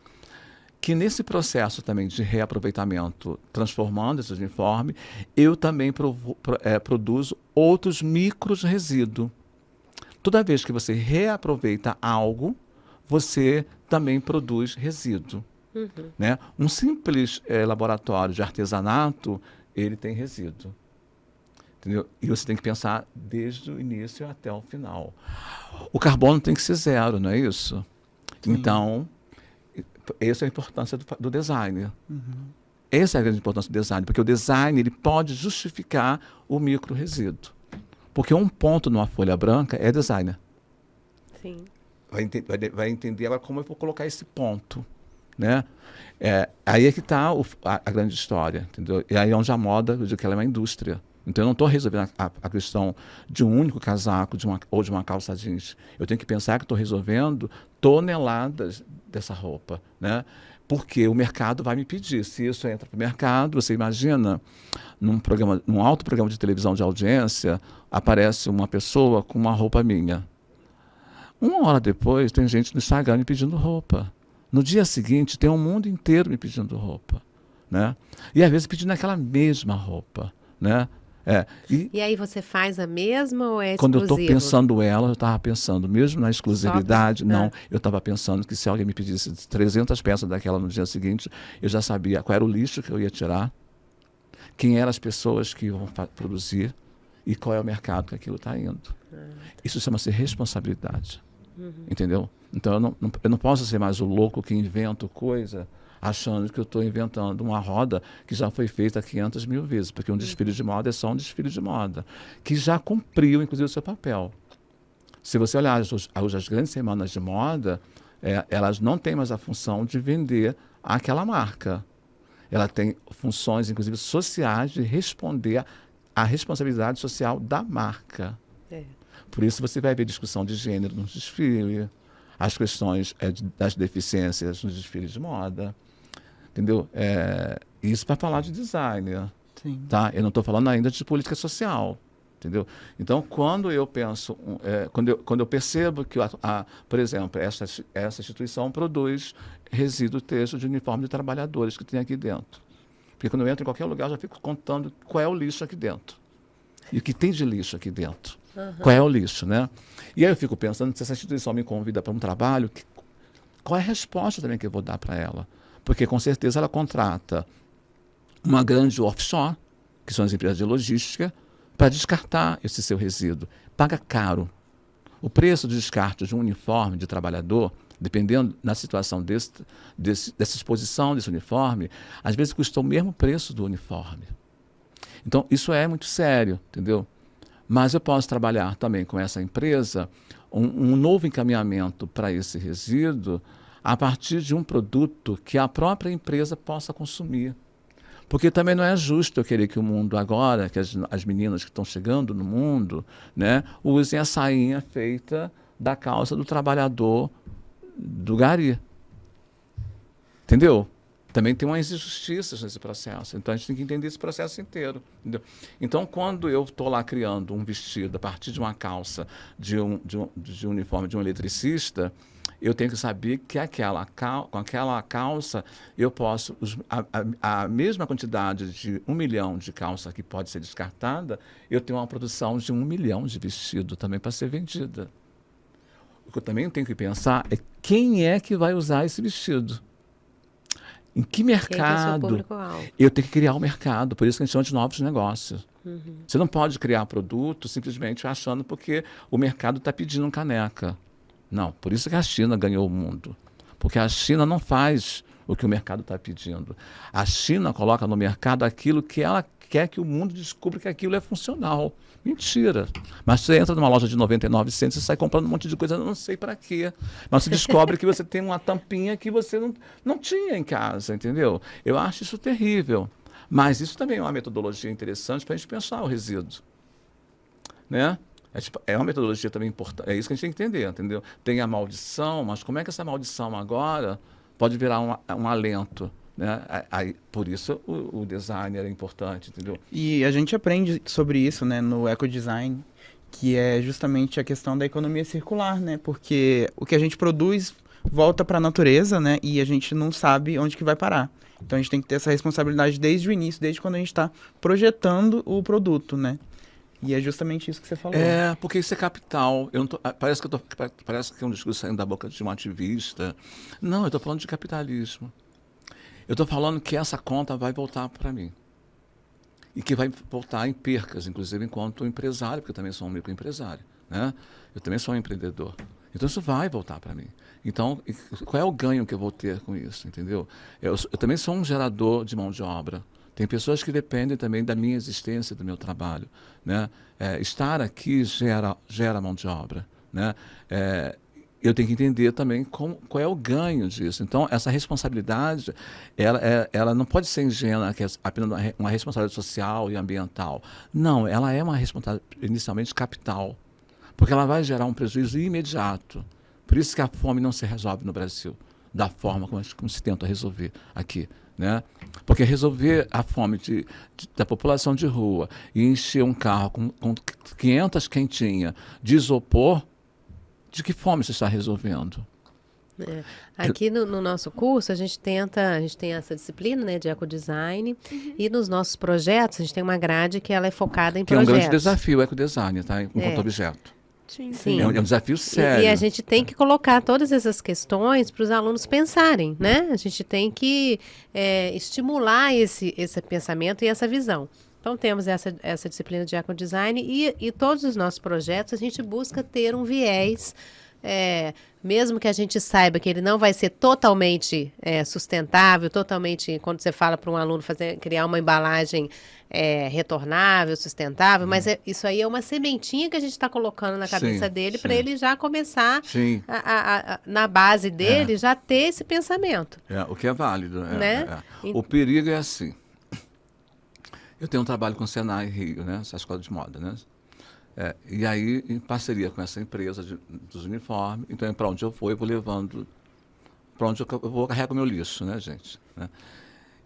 que nesse processo também de reaproveitamento, transformando esse uniforme, eu também produzo outros micros resíduos. Toda vez que você reaproveita algo, você também produz resíduo. Né? Um simples laboratório de artesanato, ele tem resíduo. Entendeu? E você tem que pensar desde o início até o final. O carbono tem que ser 0, não é isso? Sim. Então... essa é a importância do design. Essa é a grande importância do design, porque o design ele pode justificar o micro-resíduo. Porque um ponto numa folha branca é designer. Sim. Vai entender agora como eu vou colocar esse ponto. Né? Aí é que está a grande história. Entendeu? E aí é onde a moda, eu digo que ela é uma indústria. Então, eu não estou resolvendo a questão de um único casaco ou de uma calça jeans. Eu tenho que pensar que estou resolvendo toneladas dessa roupa, né? Porque o mercado vai me pedir. Se isso entra para o mercado, você imagina, num alto programa de televisão de audiência, aparece uma pessoa com uma roupa minha. 1 hora depois, tem gente no Instagram me pedindo roupa. No dia seguinte, tem um mundo inteiro me pedindo roupa, né? E às vezes pedindo aquela mesma roupa. né? E aí você faz a mesma ou é Quando eu estou exclusivo? pensando ela, eu estava pensando, mesmo na exclusividade, não. Ah. Eu estava pensando que se alguém me pedisse 300 peças daquela no dia seguinte, eu já sabia qual era o lixo que eu ia tirar, quem eram as pessoas que iam produzir e qual é o mercado que aquilo está indo. Isso chama-se responsabilidade. Entendeu? Então eu não posso ser mais o louco que invento coisa achando que eu estou inventando uma roda que já foi feita 500 mil vezes, porque um desfile de moda é só um desfile de moda, que já cumpriu, inclusive, o seu papel. Se você olhar as grandes semanas de moda, elas não têm mais a função de vender aquela marca. Ela tem funções, inclusive, sociais, de responder à responsabilidade social da marca. Por isso você vai ver discussão de gênero no desfile, as questões das deficiências nos desfiles de moda. Entendeu? Isso para falar de design. Sim. Tá? Eu não estou falando ainda de política social. Entendeu? Então, quando eu penso, quando eu percebo que, por exemplo, essa instituição produz resíduo texto de uniforme de trabalhadores que tem aqui dentro. Porque quando eu entro em qualquer lugar, eu já fico contando qual é o lixo aqui dentro. E o que tem de lixo aqui dentro. Qual é o lixo, né? E aí eu fico pensando, se essa instituição me convida para um trabalho, qual é a resposta também que eu vou dar para ela? Porque, com certeza, ela contrata uma grande offshore, que são as empresas de logística, para descartar esse seu resíduo. Paga caro. O preço do descarte de um uniforme de trabalhador, dependendo da situação dessa exposição desse uniforme, às vezes custa o mesmo preço do uniforme. Então, isso é muito sério, entendeu? Mas eu posso trabalhar também com essa empresa um novo encaminhamento para esse resíduo a partir de um produto que a própria empresa possa consumir. Porque também não é justo eu querer que o mundo agora, que as meninas que estão chegando no mundo, né, usem a sainha feita da calça do trabalhador do gari. Entendeu? Também tem umas injustiças nesse processo. Então, a gente tem que entender esse processo inteiro. Entendeu? Então, quando eu estou lá criando um vestido a partir de uma calça de um uniforme de um eletricista, eu tenho que saber que com aquela calça eu posso, a mesma quantidade de 1 milhão de calça que pode ser descartada, eu tenho uma produção de 1 milhão de vestido também para ser vendida. O que eu também tenho que pensar é quem é que vai usar esse vestido. Em que mercado? Eu tenho que criar um mercado, por isso que a gente chama de novos negócios. Você não pode criar produto simplesmente achando porque o mercado está pedindo caneca. Não, por isso que a China ganhou o mundo. Porque a China não faz o que o mercado está pedindo. A China coloca no mercado aquilo que ela quer que o mundo descubra que aquilo é funcional. Mentira. Mas você entra numa loja de 99 centos e sai comprando um monte de coisa, não sei para quê. Mas você descobre que você tem uma tampinha que você não tinha em casa, entendeu? Eu acho isso terrível. Mas isso também é uma metodologia interessante para a gente pensar o resíduo. Né? É uma metodologia também importante. É isso que a gente tem que entender, entendeu? Tem a maldição, mas como é que essa maldição agora pode virar um alento? Né? Por isso o design é importante, entendeu? E a gente aprende sobre isso, né, no ecodesign, que é justamente a questão da economia circular, né? Porque o que a gente produz volta para a natureza, né? E a gente não sabe onde que vai parar. Então a gente tem que ter essa responsabilidade desde o início, desde quando a gente está projetando o produto, né? E é justamente isso que você falou. Porque isso é capital. Parece que é um discurso saindo da boca de um ativista. Não, eu estou falando de capitalismo. Eu estou falando que essa conta vai voltar para mim. E que vai voltar em percas, inclusive enquanto empresário, porque eu também sou um microempresário. Né? Eu também sou um empreendedor. Então isso vai voltar para mim. Então, qual é o ganho que eu vou ter com isso? Entendeu? Eu também sou um gerador de mão de obra. Tem pessoas que dependem também da minha existência, do meu trabalho. Né? Estar aqui gera mão de obra. Né? Eu tenho que entender também qual é o ganho disso. Então, essa responsabilidade, ela não pode ser ingênua, que é apenas uma responsabilidade social e ambiental. Não, ela é uma responsabilidade inicialmente capital, porque ela vai gerar um prejuízo imediato. Por isso que a fome não se resolve no Brasil da forma como se tenta resolver aqui. Né? Porque resolver a fome da população de rua e encher um carro com 500 quentinhas de isopor, de que fome você está resolvendo? Aqui no nosso curso, a gente tem essa disciplina, né, de ecodesign, e nos nossos projetos, a gente tem uma grade que ela é focada em Que é um projetos. grande desafio o ecodesign, tá? Enquanto objeto. Sim. É um desafio sério. E a gente tem que colocar todas essas questões para os alunos pensarem, né? A gente tem que estimular esse pensamento e essa visão. Então, temos essa disciplina de ecodesign e todos os nossos projetos, a gente busca ter um viés, mesmo que a gente saiba que ele não vai ser totalmente sustentável, totalmente, quando você fala para um aluno criar uma embalagem retornável, sustentável, mas isso aí é uma sementinha que a gente está colocando na cabeça dele para ele já começar, na base dele, já ter esse pensamento. O que é válido. Né? O perigo é assim. Eu tenho um trabalho com o Senai Rio, né? Essa escola de moda, né? E aí, em parceria com essa empresa dos uniformes, então para onde eu vou levando, para onde eu vou, carrego meu lixo, né, gente? Né?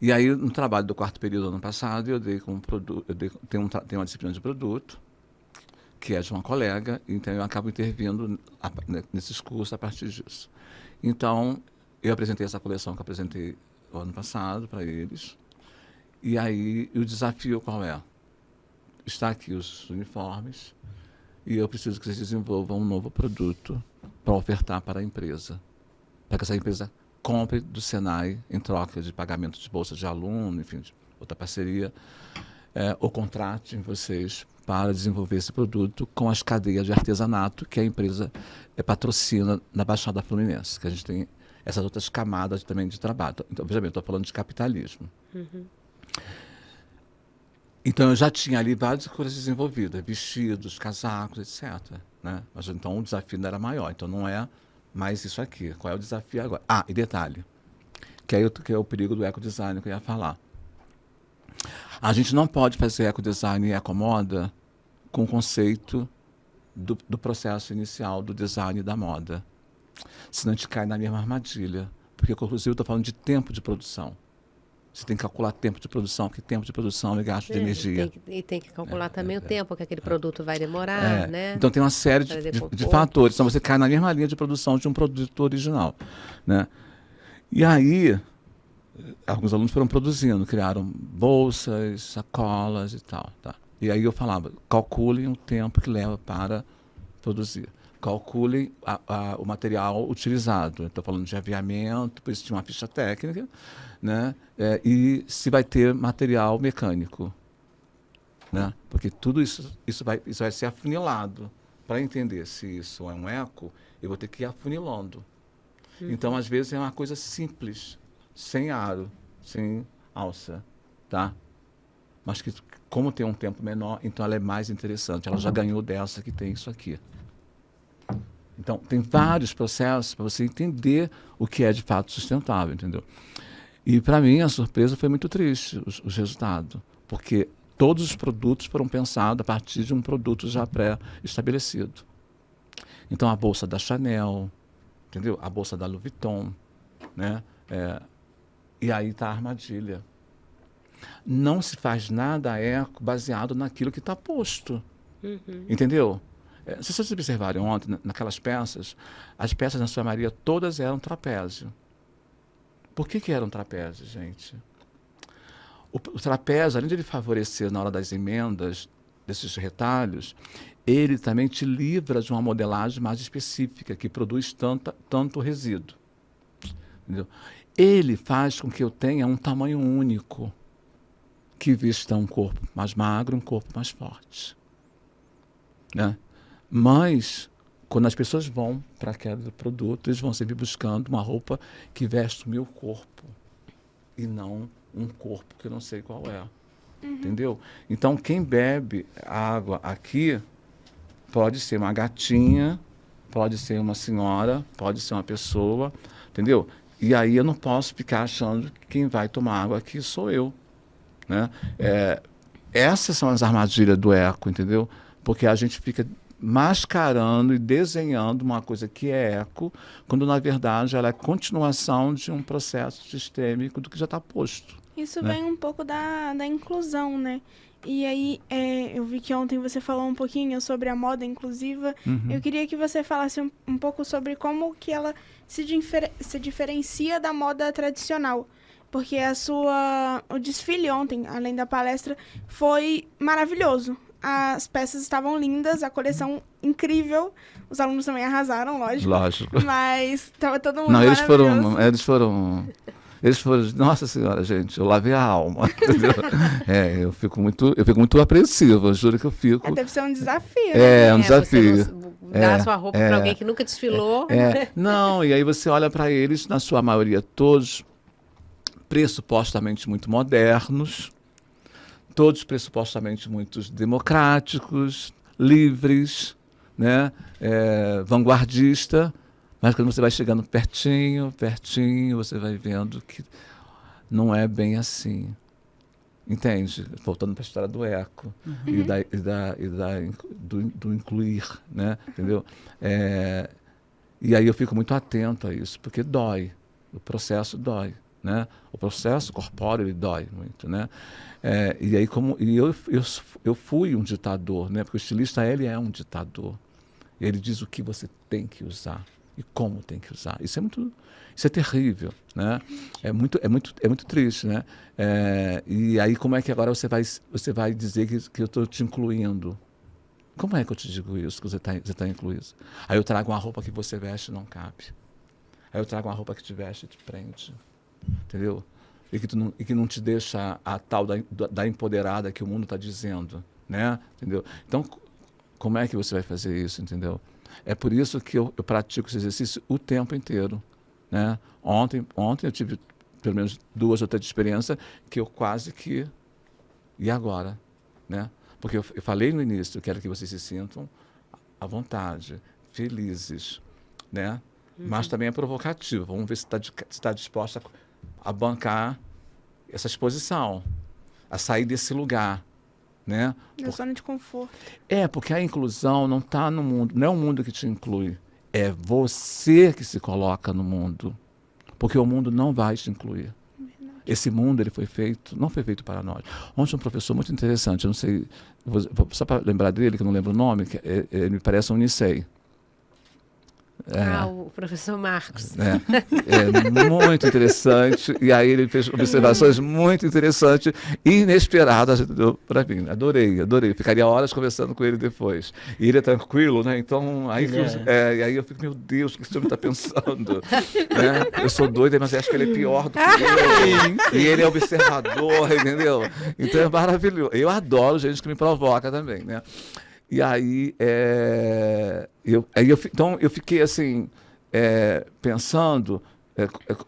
E aí, no trabalho do quarto período ano passado, eu dei como produto, tenho uma disciplina de produto, que é de uma colega, então eu acabo intervindo nesses cursos a partir disso. Então, eu apresentei essa coleção que eu apresentei o ano passado para eles, e aí o desafio qual é? Está aqui os uniformes, e eu preciso que vocês desenvolvam um novo produto para ofertar para a empresa, para que essa empresa compre do Senai em troca de pagamento de bolsa de aluno, enfim, de outra parceria, ou contrate vocês para desenvolver esse produto com as cadeias de artesanato que a empresa patrocina na Baixada Fluminense, que a gente tem essas outras camadas também de trabalho. Então, veja bem, estou falando de capitalismo. Então, eu já tinha ali várias coisas desenvolvidas, vestidos, casacos, etc. Né? Mas então o desafio ainda era maior. Então, não é mais isso aqui. Qual é o desafio agora? E detalhe, que é o perigo do ecodesign que eu ia falar. A gente não pode fazer ecodesign e ecomoda com o conceito do processo inicial do design da moda. Senão a gente cai na mesma armadilha. Porque, inclusive, eu estou falando de tempo de produção. Você tem que calcular tempo de produção, porque tempo de produção é gasto de energia. Tem que calcular também o tempo que aquele produto vai demorar, né? Então tem uma série de fatores. Então você cai na mesma linha de produção de um produto original, né? E aí, alguns alunos foram produzindo, criaram bolsas, sacolas e tal. Tá? E aí eu falava, calculem o tempo que leva para produzir. Calculem o material utilizado. Estou falando de aviamento, por isso tinha uma ficha técnica, né? E se vai ter material mecânico, né? Porque tudo isso vai ser afunilado. Para entender se isso é um eco, eu vou ter que ir afunilando. Então, às vezes, é uma coisa simples, sem aro, sem alça, tá? Mas que, como tem um tempo menor, então ela é mais interessante. Ela já ganhou dessa que tem isso aqui. Então, tem vários processos para você entender o que é de fato sustentável, entendeu? E, para mim, a surpresa foi muito triste, os resultados, porque todos os produtos foram pensados a partir de um produto já pré-estabelecido. Então, a bolsa da Chanel, entendeu? A bolsa da Louis Vuitton, né? E aí está a armadilha. Não se faz nada eco baseado naquilo que está posto, entendeu? Se vocês observarem ontem, naquelas peças, as peças, na sua maioria, todas eram trapézio. Por que eram trapézio, gente? O trapézio, além de ele favorecer na hora das emendas, desses retalhos, ele também te livra de uma modelagem mais específica, que produz tanto resíduo. Entendeu? Ele faz com que eu tenha um tamanho único, que vista um corpo mais magro, um corpo mais forte. Né? Mas, quando as pessoas vão para aquele produto, eles vão sempre buscando uma roupa que veste o meu corpo e não um corpo que eu não sei qual é. Entendeu? Então, quem bebe água aqui pode ser uma gatinha, pode ser uma senhora, pode ser uma pessoa, entendeu? E aí eu não posso ficar achando que quem vai tomar água aqui sou eu. Né? Essas são as armadilhas do eco, entendeu? Porque a gente fica mascarando e desenhando uma coisa que é eco, quando na verdade ela é continuação de um processo sistêmico do que já está posto. Isso né? vem um pouco da inclusão, né? E aí, eu vi que ontem você falou um pouquinho sobre a moda inclusiva. Eu queria que você falasse um pouco sobre como que ela se diferencia da moda tradicional. Porque o desfile ontem, além da palestra, foi maravilhoso. As peças estavam lindas, a coleção incrível. Os alunos também arrasaram, lógico. Lógico. Mas estava todo mundo Não, maravilhoso. eles foram, nossa senhora, gente, eu lavei a alma, entendeu? Eu fico muito apreensivo, eu juro que eu fico. Deve ser um desafio, É né? um desafio. Você dar a sua roupa para alguém que nunca desfilou. Não, e aí você olha para eles, na sua maioria, todos pressupostamente muito modernos, todos pressupostamente muito democráticos, livres, né? Vanguardista, mas quando você vai chegando pertinho, você vai vendo que não é bem assim. Entende? Voltando para a história do eco do incluir, né? Entendeu? E aí eu fico muito atento a isso, porque dói, o processo dói, né? O processo corpóreo ele dói muito, né? E aí eu fui um ditador, né? Porque o estilista ele é um ditador. Ele diz o que você tem que usar e como tem que usar. Isso é terrível, né? É muito triste, né? E aí como é que agora você vai dizer que eu estou te incluindo? Como é que eu te digo isso, que você tá incluído? Aí eu trago uma roupa que você veste e não cabe. Aí eu trago uma roupa que te veste e te prende. Entendeu? E que não te deixa a tal da empoderada que o mundo está dizendo, né? Entendeu? Então, como é que você vai fazer isso, entendeu? É por isso que eu pratico esse exercício o tempo inteiro, né? Ontem eu tive pelo menos 2 ou 3 experiências que eu quase que... E agora? Né? Porque eu falei no início, eu quero que vocês se sintam à vontade, felizes, né? Mas também é provocativo. Vamos ver se está disposta a bancar essa exposição, a sair desse lugar, né? Da zona de conforto. Porque a inclusão não está no mundo, não é o mundo que te inclui, é você que se coloca no mundo, porque o mundo não vai te incluir. Esse mundo não foi feito para nós. Ontem um professor muito interessante, eu não sei, só para lembrar dele, que eu não lembro o nome, ele me parece um Unicei. O professor Marcos. Muito interessante. E aí ele fez observações muito interessantes e inesperadas para mim. Adorei. Ficaria horas conversando com ele depois. E ele é tranquilo, né? Então, e aí eu fico, meu Deus, o que esse homem está pensando? Né? Eu sou doida, mas acho que ele é pior do que eu. E ele é observador, entendeu? Então é maravilhoso. Eu adoro gente que me provoca também, né? E aí, então eu fiquei assim, pensando,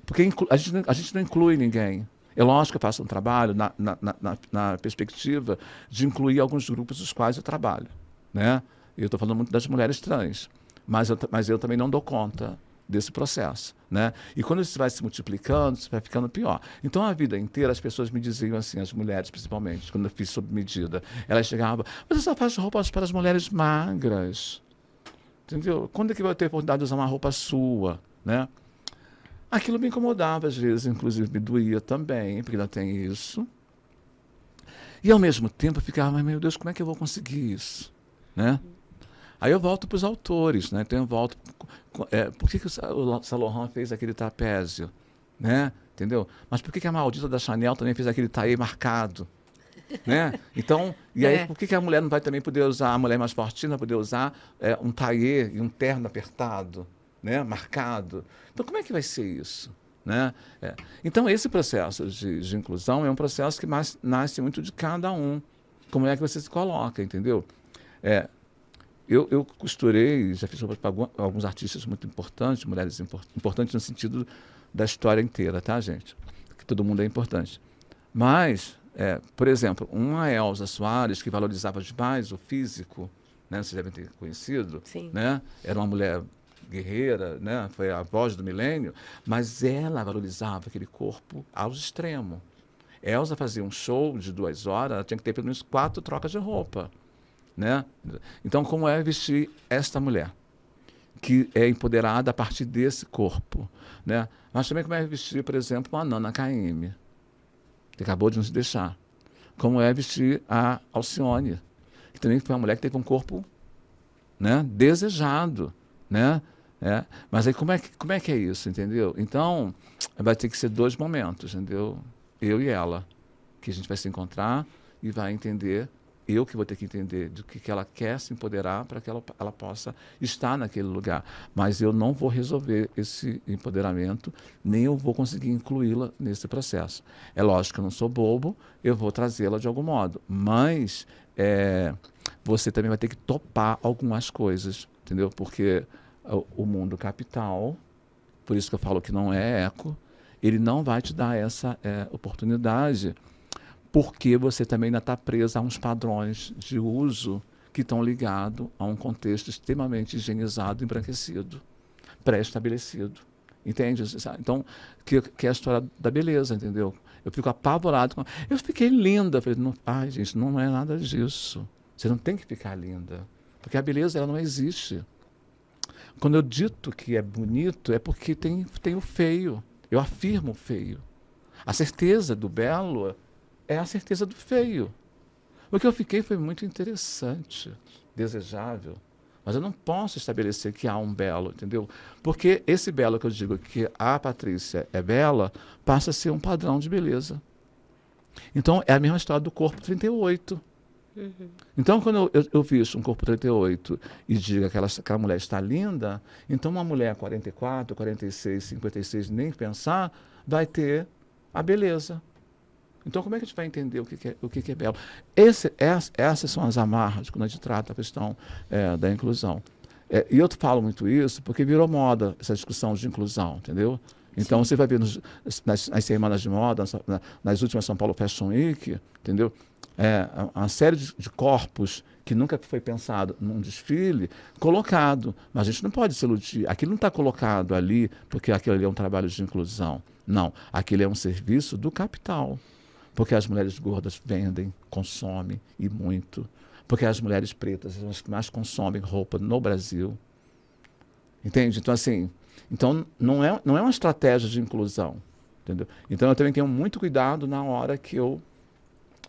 porque a gente não inclui ninguém. É lógico que eu faço um trabalho na perspectiva de incluir alguns grupos dos quais eu trabalho, né? Eu estou falando muito das mulheres trans, mas eu também não dou conta desse processo, né? E quando isso vai se multiplicando, isso vai ficando pior. Então, a vida inteira, as pessoas me diziam assim, as mulheres principalmente, quando eu fiz sob medida, elas chegavam, você só faz roupas para as mulheres magras, entendeu? Quando é que vai ter a oportunidade de usar uma roupa sua, né? Aquilo me incomodava às vezes, inclusive me doía também, porque ainda tem isso. E, ao mesmo tempo, eu ficava, mas, meu Deus, como é que eu vou conseguir isso, né? Aí eu volto para os autores, né? Então eu volto... por que o Saint Laurent fez aquele trapézio? Né? Entendeu? Mas por que a maldita da Chanel também fez aquele taillé marcado? Né? Então, e aí por que a mulher não vai também poder usar, a mulher mais fortinha vai poder usar um taillé e um terno apertado, né? Marcado? Então como é que vai ser isso? Né? Então esse processo de inclusão é um processo que nasce muito de cada um. Como é que você se coloca, entendeu? Eu costurei, já fiz roupas para alguns artistas muito importantes, mulheres importantes no sentido da história inteira, tá, gente? Que todo mundo é importante. Mas, por exemplo, uma Elza Soares, que valorizava demais o físico, né? Vocês devem ter conhecido. Sim. Né? Era uma mulher guerreira, né? Foi a voz do milênio, mas ela valorizava aquele corpo ao extremo. Elza fazia um show de 2 horas, ela tinha que ter pelo menos 4 trocas de roupa. Né? Então, como é vestir esta mulher que é empoderada a partir desse corpo, né? Mas também como é vestir, por exemplo, uma Nana Caymmi, que acabou de nos deixar. como é vestir a Alcione, que também foi uma mulher que teve um corpo, né, desejado, né? Mas aí como é que é isso, entendeu? Então, vai ter que ser 2 momentos, entendeu? Eu e ela, que a gente vai se encontrar e vai entender, eu que vou ter que entender do que ela quer se empoderar para que ela possa estar naquele lugar. Mas eu não vou resolver esse empoderamento, nem eu vou conseguir incluí-la nesse processo. É lógico que eu não sou bobo, eu vou trazê-la de algum modo, mas você também vai ter que topar algumas coisas, entendeu? Porque o mundo capital, por isso que eu falo que não é eco, ele não vai te dar essa oportunidade, porque você também ainda está preso a uns padrões de uso que estão ligados a um contexto extremamente higienizado, embranquecido, pré-estabelecido. Entende? Então, que é a história da beleza, entendeu? Eu fico apavorado. Eu fiquei linda. Falei, ai, gente, não é nada disso. Você não tem que ficar linda. Porque a beleza, ela não existe. Quando eu dito que é bonito, é porque tem o feio. Eu afirmo o feio. A certeza do belo é a certeza do feio. O que eu fiquei foi muito interessante, desejável, mas eu não posso estabelecer que há um belo, entendeu? Porque esse belo que eu digo que a Patrícia é bela, passa a ser um padrão de beleza. Então, é a mesma história do corpo 38. Então, quando eu visto um corpo 38 e digo que aquela mulher está linda, então uma mulher 44, 46, 56, nem pensar, vai ter a beleza. Então, como é que a gente vai entender o que é belo? Essas são as amarras quando a gente trata a questão da inclusão. E eu falo muito isso porque virou moda essa discussão de inclusão, entendeu? Então, você vai ver nas semanas de moda, nas últimas São Paulo Fashion Week, entendeu? Uma série de corpos que nunca foi pensado num desfile, colocado. Mas a gente não pode se iludir. Aquilo não está colocado ali porque aquilo ali é um trabalho de inclusão. Não, aquilo é um serviço do capital. Porque as mulheres gordas vendem, consomem, e muito. Porque as mulheres pretas são as que mais consomem roupa no Brasil. Entende? Então, assim, não é uma estratégia de inclusão. Entendeu? Então, eu também tenho muito cuidado na hora que eu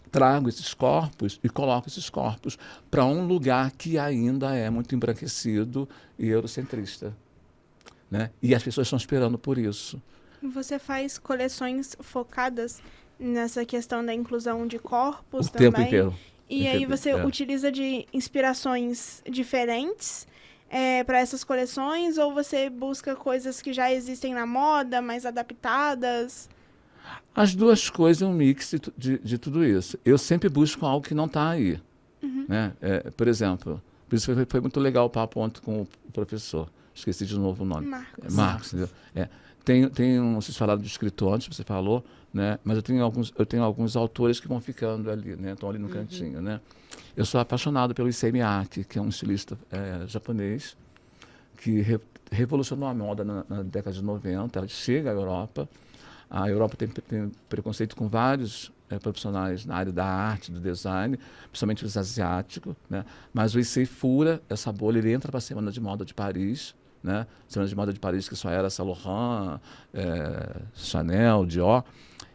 trago esses corpos e coloco esses corpos para um lugar que ainda é muito embranquecido e eurocentrista. Né? E as pessoas estão esperando por isso. Você faz coleções focadas nessa questão da inclusão de corpos o também? Tempo inteiro. E aí você utiliza de inspirações diferentes para essas coleções, ou você busca coisas que já existem na moda, mais adaptadas? As duas coisas, um mix de tudo isso. Eu sempre busco algo que não está aí. Né? Por exemplo, por isso foi muito legal o papo ontem com o professor. Esqueci de novo o nome. Marcos. Entendeu? Vocês falaram de escritor antes, você falou, né? Mas eu tenho alguns autores que vão ficando ali, né? Estão ali no cantinho. Né? Eu sou apaixonado pelo Issei Miyake, que é um estilista japonês, que revolucionou a moda na década de 90. Ela chega à Europa. A Europa tem preconceito com vários profissionais na área da arte, do design, principalmente os asiáticos, né? Mas o Issei fura essa bolha, ele entra para a Semana de Moda de Paris, né? Semana de Moda de Paris, que só era Saint Laurent, Chanel, Dior.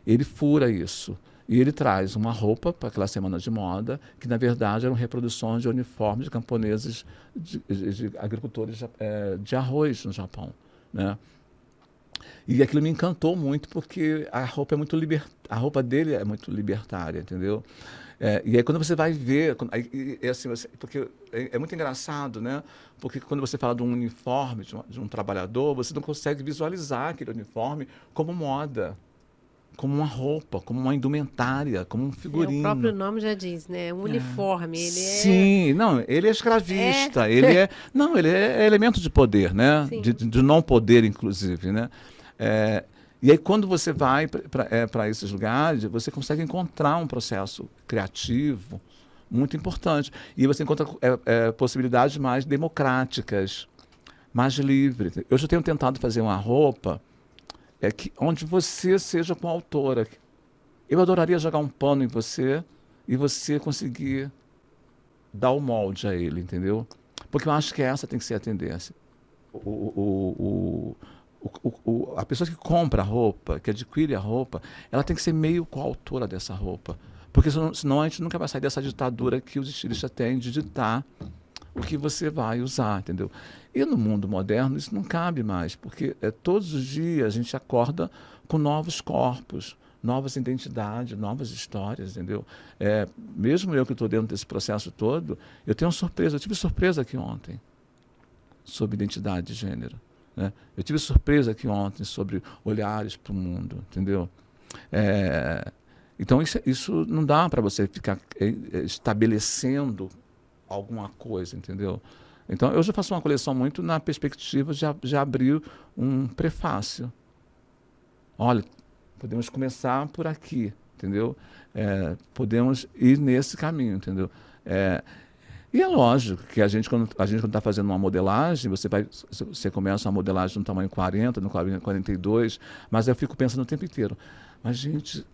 Ele fura isso. E ele traz uma roupa para aquela semana de moda, que na verdade eram reproduções de uniformes de camponeses, de agricultores de arroz no Japão, né? E aquilo me encantou muito, porque a roupa dele é muito libertária, entendeu? E aí quando você vai ver, assim, porque é muito engraçado, né? Porque quando você fala de um uniforme, de um trabalhador, você não consegue visualizar aquele uniforme como moda, como uma roupa, como uma indumentária, como um figurino. O próprio nome já diz, né? Um uniforme. Ele Sim, não, ele é escravista, ele é elemento de poder, né? De não poder, inclusive, né? E aí, quando você vai para esses lugares, você consegue encontrar um processo criativo muito importante. E você encontra possibilidades mais democráticas, mais livres. Eu já tenho tentado fazer uma roupa onde você seja com a autora. Eu adoraria jogar um pano em você e você conseguir dar o molde a ele, entendeu? Porque eu acho que essa tem que ser a tendência. A pessoa que compra a roupa, que adquire a roupa, ela tem que ser meio coautora dessa roupa, Porque senão a gente nunca vai sair dessa ditadura que os estilistas têm de ditar o que você vai usar, entendeu? E no mundo moderno isso não cabe mais, porque todos os dias a gente acorda com novos corpos, novas identidades, novas histórias, entendeu? Mesmo eu que estou dentro desse processo todo, eu tenho uma surpresa, eu tive surpresa aqui ontem sobre identidade de gênero, né? Eu tive surpresa aqui ontem sobre olhares para o mundo, entendeu? Então isso não dá para você ficar estabelecendo alguma coisa, entendeu? Então eu já faço uma coleção muito na perspectiva de abrir um prefácio. Olha, podemos começar por aqui, entendeu? Podemos ir nesse caminho, entendeu? E é lógico que a gente quando está fazendo uma modelagem, você começa uma modelagem no tamanho 40, no 42, mas eu fico pensando o tempo inteiro, mas gente,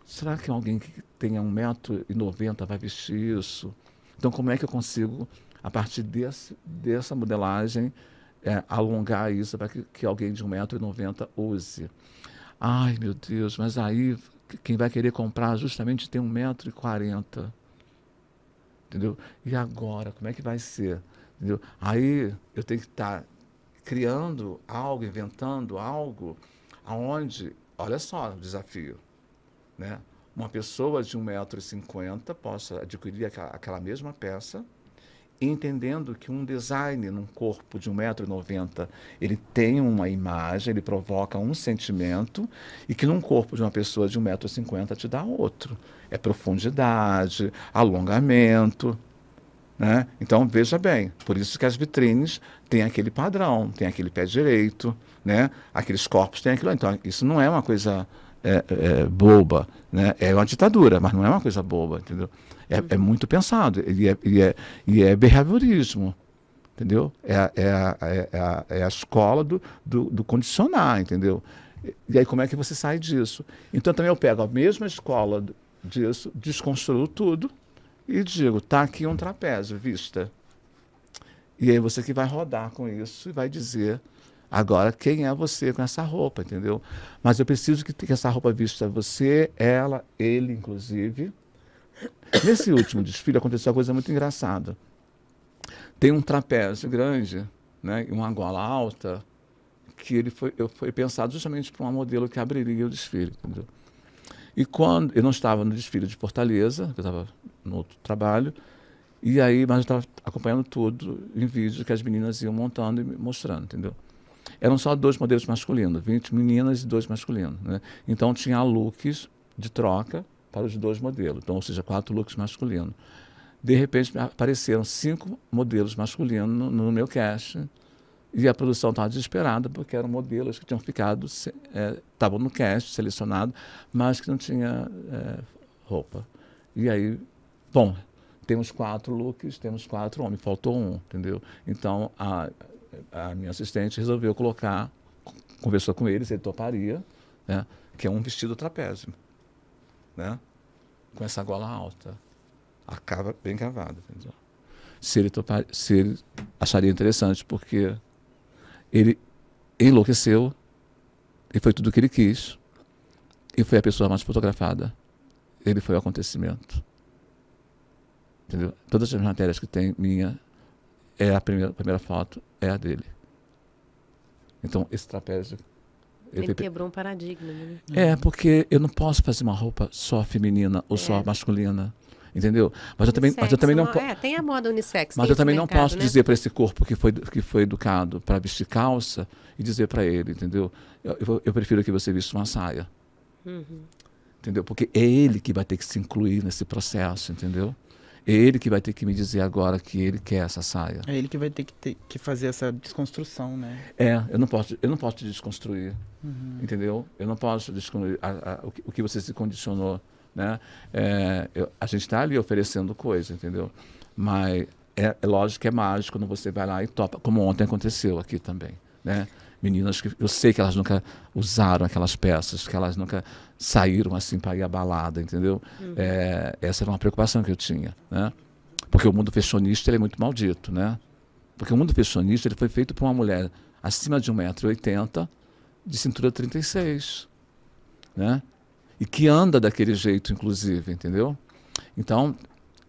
será que alguém que tenha 1,90 m vai vestir isso? Então como é que eu consigo, a partir dessa modelagem, alongar isso para que alguém de 1,90 m use? Ai, meu Deus, mas aí quem vai querer comprar justamente tem 1,40 m. Entendeu? E agora, como é que vai ser? Entendeu? Aí eu tenho que estar criando algo, inventando algo, aonde, olha só o desafio, né? Uma pessoa de 1,50 m possa adquirir aquela mesma peça, entendendo que um design num corpo de 1,90 m, ele tem uma imagem, ele provoca um sentimento, e que num corpo de uma pessoa de 1,50 m te dá outro. É profundidade, alongamento, né? Então, veja bem, por isso que as vitrines têm aquele padrão, tem aquele pé direito, né? Aqueles corpos têm aquilo. Então, isso não é uma coisa boba, né? É uma ditadura, mas não é uma coisa boba, entendeu? É muito pensado, e é behaviorismo, entendeu? É a escola do condicionar, entendeu? E aí como é que você sai disso? Então também eu pego a mesma escola disso, desconstruo tudo e digo, tá aqui um trapézio, vista. E aí você que vai rodar com isso e vai dizer, agora quem é você com essa roupa, entendeu? Mas eu preciso que essa roupa vista você, ela, ele inclusive. Nesse último desfile aconteceu uma coisa muito engraçada. Tem um trapézio grande, né, e uma gola alta, que foi pensado justamente para uma modelo que abriria o desfile, entendeu? E quando eu não estava no desfile de Fortaleza, eu estava no outro trabalho, mas eu estava acompanhando tudo em vídeo que as meninas iam montando e mostrando, entendeu? Eram só 2 modelos masculinos, 20 meninas e 2 masculinos, né? Então tinha looks de troca para os 2 modelos, então, ou seja, 4 looks masculinos. De repente apareceram 5 modelos masculinos no meu cast, e a produção estava desesperada, porque eram modelos que tinham ficado, estavam no cast, selecionado, mas que não tinha roupa. E aí, bom, temos 4 looks, temos 4 homens, faltou um, entendeu? Então, a minha assistente resolveu conversou com ele, se ele toparia, né, que é um vestido trapézio, né, com essa gola alta, a cava bem cavada, entendeu? Se ele acharia interessante, porque ele enlouqueceu, e foi tudo o que ele quis, e foi a pessoa mais fotografada. Ele foi o acontecimento. Entendeu? Todas as matérias que tem minha, a primeira foto é a dele. Então, esse trapézio... Ele quebrou um paradigma, né? Porque eu não posso fazer uma roupa só feminina ou só masculina. Entendeu? Mas eu também não posso. Tem a moda unissex. Mas eu também não posso, né, dizer para esse corpo que foi educado para vestir calça e dizer para ele, entendeu? Eu prefiro que você vista uma saia. Uhum. Entendeu? Porque é ele que vai ter que se incluir nesse processo, entendeu? É ele que vai ter que me dizer agora que ele quer essa saia. É ele que vai ter que fazer essa desconstrução, né? Eu não posso te desconstruir, entendeu? Eu não posso desconstruir o que você se condicionou. Né? A gente está ali oferecendo coisa, entendeu? Mas é lógico que é mágico quando você vai lá e topa, como ontem aconteceu aqui também, né? Meninas que eu sei que elas nunca usaram aquelas peças, que elas nunca saíram assim para ir à balada, entendeu? Essa era uma preocupação que eu tinha, né? Porque o mundo fashionista ele é muito maldito, né? Porque o mundo fashionista ele foi feito por uma mulher acima de 1,80 m, de cintura 36, né? e que anda daquele jeito, inclusive, entendeu? Então,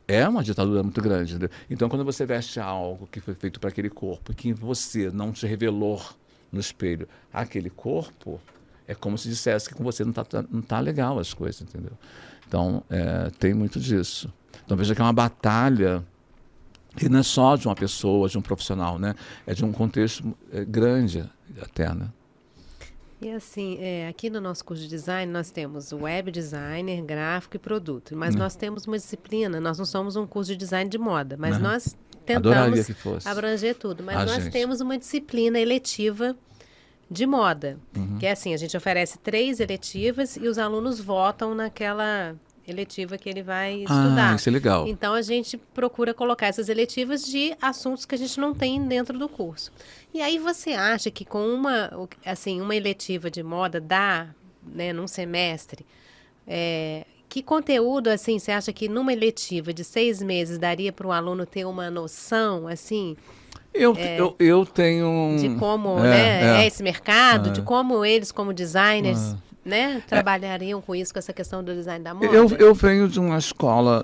é uma ditadura muito grande. Entendeu? Então, quando você veste algo que foi feito para aquele corpo, e que você não te revelou no espelho aquele corpo, é como se dissesse que com você não tá legal as coisas, entendeu? Então, tem muito disso. Então, veja que é uma batalha que não é só de uma pessoa, de um profissional, né? É de um contexto grande até, né? E assim, aqui no nosso curso de design, nós temos web designer, gráfico e produto. Mas nós temos uma disciplina, nós não somos um curso de design de moda, mas nós Adoraria tentamos que fosse. abranger tudo. Mas nós gente. temos uma disciplina eletiva de moda, que é assim, a gente oferece 3 eletivas e os alunos votam naquela eletiva que ele vai estudar. Isso é legal. Então, a gente procura colocar essas eletivas de assuntos que a gente não tem dentro do curso. E aí, você acha que com uma eletiva de moda dá, né, num semestre, que conteúdo, assim, você acha que numa eletiva de 6 meses daria para o aluno ter uma noção, assim... Eu tenho... De como é esse mercado, de como eles, como designers... Né? Trabalhariam com isso, com essa questão do design da moda? Eu venho de uma escola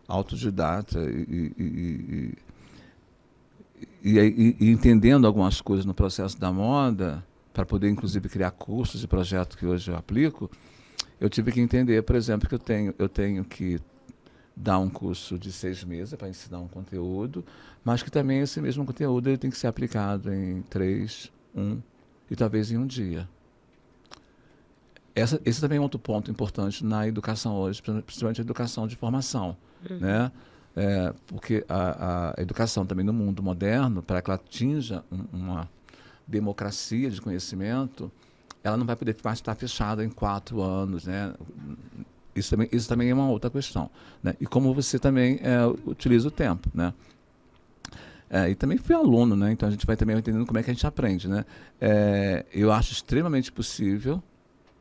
autodidata e entendendo algumas coisas no processo da moda, para poder inclusive criar cursos e projetos que hoje eu aplico, eu tive que entender, por exemplo, que eu tenho que dar um curso de 6 meses para ensinar um conteúdo, mas que também esse mesmo conteúdo ele tem que ser aplicado em 3, 1 e talvez em um dia. Esse também é outro ponto importante na educação hoje, principalmente a educação de formação, né? Porque a educação também no mundo moderno, para que ela atinja uma democracia de conhecimento, ela não vai poder mais estar fechada em 4 anos, né? Isso também é uma outra questão, né? E como você também utiliza o tempo, né? E também fui aluno, né? Então a gente vai também entendendo como é que a gente aprende, né? Eu acho extremamente possível,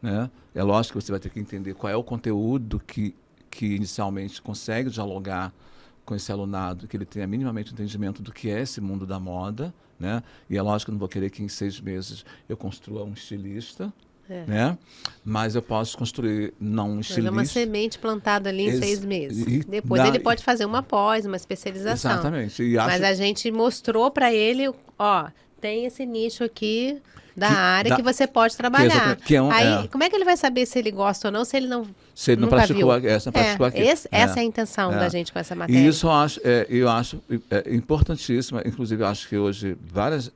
né? É lógico que você vai ter que entender qual é o conteúdo que inicialmente consegue dialogar com esse alunado, que ele tenha minimamente entendimento do que é esse mundo da moda, né? E é lógico que eu não vou querer que em 6 meses eu construa um estilista, né? Mas eu posso construir um estilista. É uma semente plantada ali em 6 meses. Depois ele pode fazer uma pós, uma especialização. Exatamente. Mas a gente mostrou para ele, ó, tem esse nicho aqui da área que você pode trabalhar. Aí, como é que ele vai saber se ele gosta ou não, se ele não praticou aquilo? Essa é a intenção da gente com essa matéria. E isso eu acho importantíssimo. Inclusive, eu acho que hoje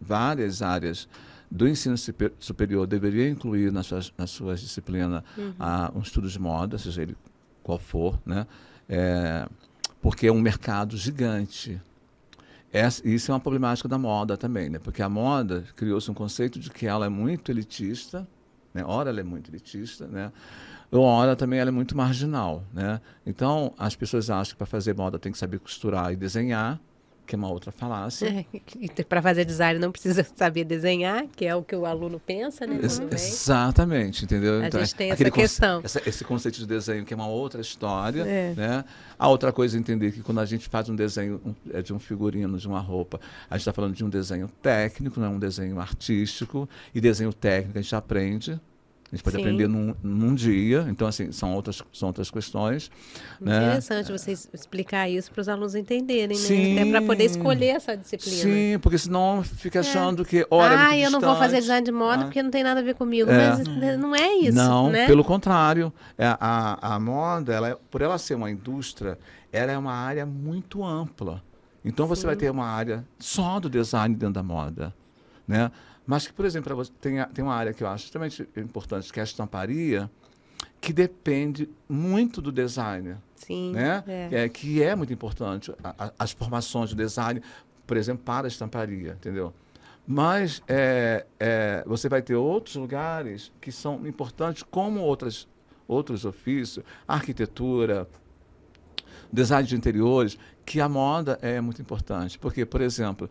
várias áreas do ensino superior deveria incluir nas suas disciplinas um estudo de moda, seja ele qual for, né? Porque é um mercado gigante. Isso é uma problemática da moda também, né? Porque a moda criou-se um conceito de que ela é muito elitista, né? Ora ela é muito elitista, né? Ora também ela é muito marginal, né? Então as pessoas acham que para fazer moda tem que saber costurar e desenhar, que é uma outra falácia. Para fazer design não precisa saber desenhar, que é o que o aluno pensa, né? Exatamente, entendeu? A gente tem essa questão. Esse conceito de desenho, que é uma outra história, né? A outra coisa é entender que quando a gente faz um desenho de um figurino, de uma roupa, a gente está falando de um desenho técnico, não é um desenho artístico, e desenho técnico a gente aprende. A gente pode aprender num dia. Então, assim, são outras questões. Interessante você explicar isso para os alunos entenderem, né? Até para poder escolher essa disciplina. Sim, porque senão fica achando que, é muito eu não vou fazer design de moda porque não tem nada a ver comigo. Mas não é isso, não, né? Pelo contrário. A moda, por ela ser uma indústria, ela é uma área muito ampla. Então, você vai ter uma área só do design dentro da moda, né? Mas que, por exemplo, tem uma área que eu acho extremamente importante, que é a estamparia, que depende muito do designer. Sim. Né? Que é muito importante. As formações de design, por exemplo, para a estamparia, entendeu? Mas você vai ter outros lugares que são importantes, como outros ofícios, arquitetura, design de interiores, que a moda é muito importante. Porque, por exemplo,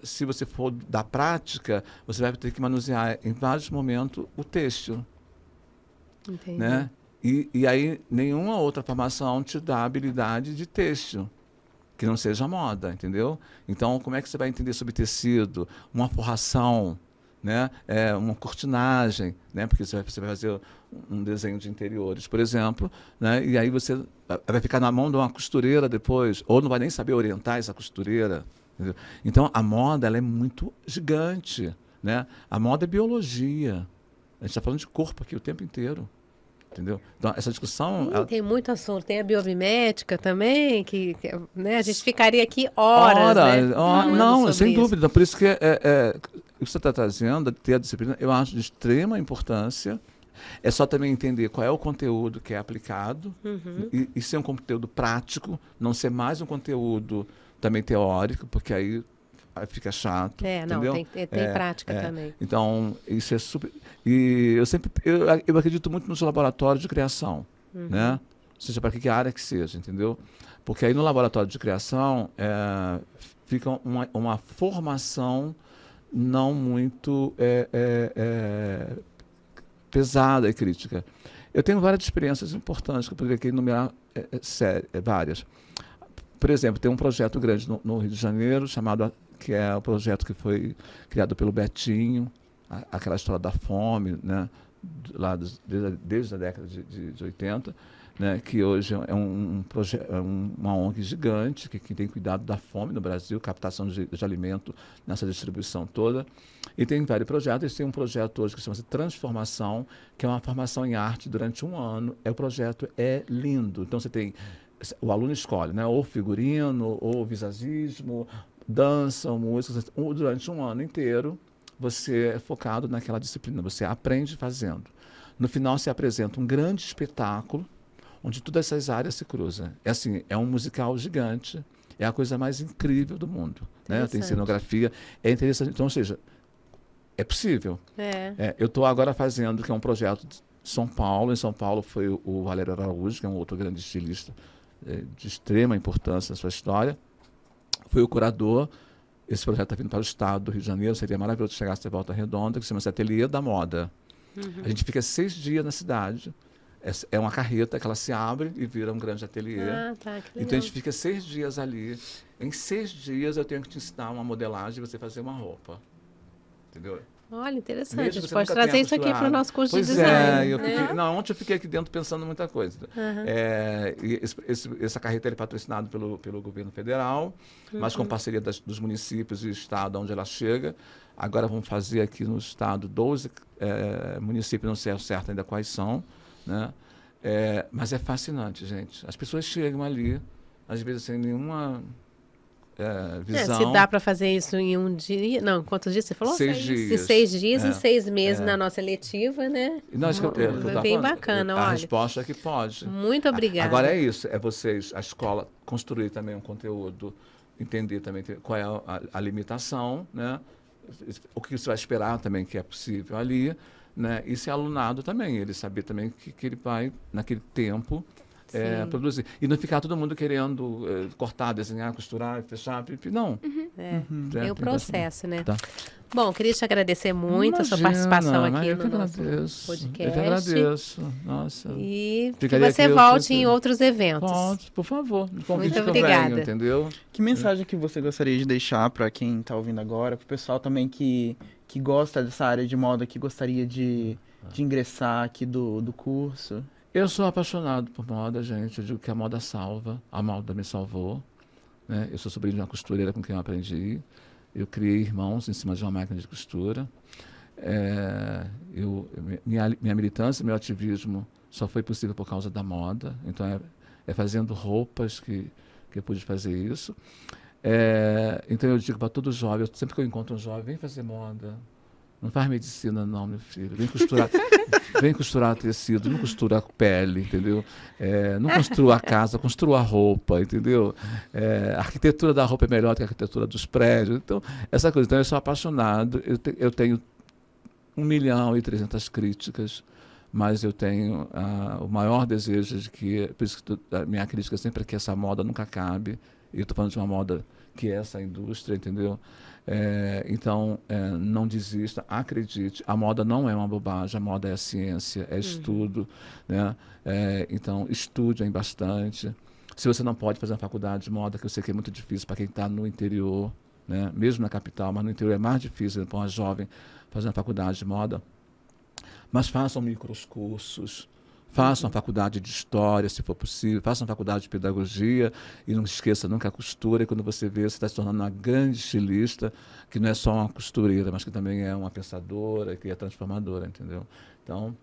se você for da prática, você vai ter que manusear em vários momentos o têxtil. Entendi. Né? E aí nenhuma outra formação te dá a habilidade de têxtil, que não seja moda, entendeu? Então, como é que você vai entender sobre tecido, uma forração, né? Uma cortinagem, né? Porque você vai fazer um desenho de interiores, por exemplo, né? E aí você vai ficar na mão de uma costureira depois, ou não vai nem saber orientar essa costureira. Entendeu? Então, a moda ela é muito gigante, né? A moda é biologia. A gente está falando de corpo aqui o tempo inteiro. Entendeu? Então, essa discussão... Tem muito assunto. Tem a biomimética também, né, a gente ficaria aqui horas, né? Não, sem isso. dúvida. Por isso que o que você está trazendo, ter a disciplina, eu acho de extrema importância. É só também entender qual é o conteúdo que é aplicado e ser um conteúdo prático, não ser mais um conteúdo também teórico, porque aí fica chato. Entendeu? Tem prática também. Então, isso é super... E eu acredito muito nos laboratórios de criação, né? Seja para que área que seja, entendeu? Porque aí no laboratório de criação fica uma formação não muito pesada e crítica. Eu tenho várias experiências importantes que eu poderia aqui enumerar várias. Por exemplo, tem um projeto grande no Rio de Janeiro, que é o projeto que foi criado pelo Betinho, aquela história da fome, né, desde a década de 80, né, que hoje é uma ONG gigante que tem cuidado da fome no Brasil, captação de alimento nessa distribuição toda. E tem vários projetos. Eles têm um projeto hoje que chama-se Transformação, que é uma formação em arte durante um ano. O projeto é lindo. Então, o aluno escolhe, né, ou figurino, ou visagismo, dança, música, durante um ano inteiro. Você é focado naquela disciplina, você aprende fazendo. No final, se apresenta um grande espetáculo, onde todas essas áreas se cruzam. É um musical gigante, é a coisa mais incrível do mundo. Né? Tem cenografia, é interessante. Então, ou seja, é possível. Eu estou agora fazendo, que é um projeto de São Paulo. Em São Paulo foi o Valério Araújo, que é um outro grande estilista de extrema importância na sua história. Foi o curador. Esse projeto está vindo para o estado do Rio de Janeiro. Seria maravilhoso se chegasse de Volta Redonda, que chama-se Ateliê da Moda. A gente fica 6 dias na cidade. É uma carreta que ela se abre e vira um grande ateliê. Então a gente fica 6 dias ali. Em 6 dias eu tenho que te ensinar uma modelagem e você fazer uma roupa. Entendeu? Olha, interessante. A gente pode trazer isso aqui para o nosso curso de design. Ontem eu fiquei aqui dentro pensando muita coisa. Essa carreta é patrocinada pelo governo federal, mas com parceria dos municípios e estado onde ela chega. Agora vamos fazer aqui no estado 12 municípios, não sei ao certo ainda quais são. Né? Mas é fascinante, gente. As pessoas chegam ali, às vezes sem nenhuma visão. Se dá para fazer isso em um dia... Não, quantos dias você falou? 6 dias. 6 dias em 6 meses na nossa letiva, né? Não, bem bacana, olha. A resposta é que pode. Muito obrigada. Agora é isso, vocês, a escola, construir também um conteúdo, entender também qual é a limitação, né? O que você vai esperar também que é possível ali, né? E ser alunado também, ele saber também que ele vai, naquele tempo, produzir. E não ficar todo mundo querendo cortar, desenhar, costurar, fechar, não. Tem o processo, né? Tá. Bom, queria te agradecer muito a sua participação aqui no nosso podcast. Eu que agradeço. Nossa. E que você volte em outros eventos. Volte, por favor. Muito obrigada. Venho, entendeu? Que mensagem que você gostaria de deixar para quem está ouvindo agora, para o pessoal também que gosta dessa área de moda, que gostaria de ingressar aqui do curso? Eu sou apaixonado por moda, gente. Eu digo que a moda salva. A moda me salvou. Né? Eu sou sobrinho de uma costureira com quem eu aprendi. Eu criei irmãos em cima de uma máquina de costura. Minha militância, meu ativismo só foi possível por causa da moda. Então, é fazendo roupas que eu pude fazer isso. Então, eu digo para todo jovem, sempre que eu encontro um jovem, vem fazer moda. Não faz medicina não, meu filho. Vem costurar tecido, não costura pele, entendeu? Não construa a casa, construa a roupa, entendeu? A arquitetura da roupa é melhor que a arquitetura dos prédios. Então, essa coisa. Então, eu sou apaixonado. Eu tenho 1.300.000 críticas, mas eu tenho o maior desejo de que... Por isso que a minha crítica sempre é que essa moda nunca acabe. Eu estou falando de uma moda que é essa indústria, entendeu? Então, não desista, acredite. A moda não é uma bobagem, a moda é a ciência, é estudo. Né? Então, estudem bastante. Se você não pode fazer uma faculdade de moda, que eu sei que é muito difícil para quem está no interior, né? Mesmo na capital, mas no interior é mais difícil para uma jovem fazer uma faculdade de moda. Mas façam micros cursos, façam a faculdade de história, se for possível, façam a faculdade de pedagogia e não esqueça nunca a costura. E quando você vê, você está se tornando uma grande estilista, que não é só uma costureira, mas que também é uma pensadora, que é transformadora, entendeu? Então,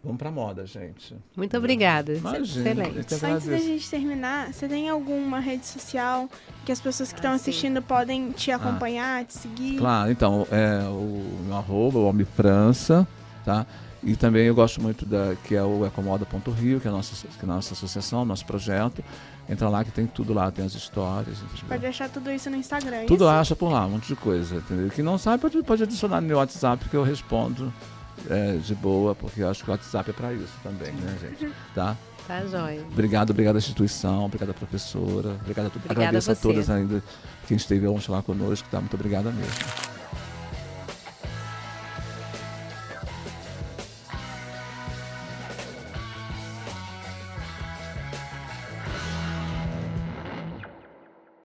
vamos para a moda, gente. Muito obrigada. Imagina, Excelente. Antes da gente terminar, você tem alguma rede social que as pessoas que estão assistindo podem te acompanhar, te seguir? Claro, então, o meu arroba, o Almir França, tá? E também eu gosto muito que é o ecomoda.rio, que é a nossa associação, nosso projeto. Entra lá que tem tudo lá, tem as histórias. Pode achar tudo isso no Instagram. Tudo isso? acha por lá, um monte de coisa, entendeu? Quem não sabe pode adicionar no meu WhatsApp que eu respondo de boa, porque eu acho que o WhatsApp é para isso também, né, gente? Tá? Tá jóia. Obrigado à instituição, obrigado à professora, Obrigada agradeço a a você. todas ainda quem esteve ontem lá conosco, tá? Muito obrigada mesmo.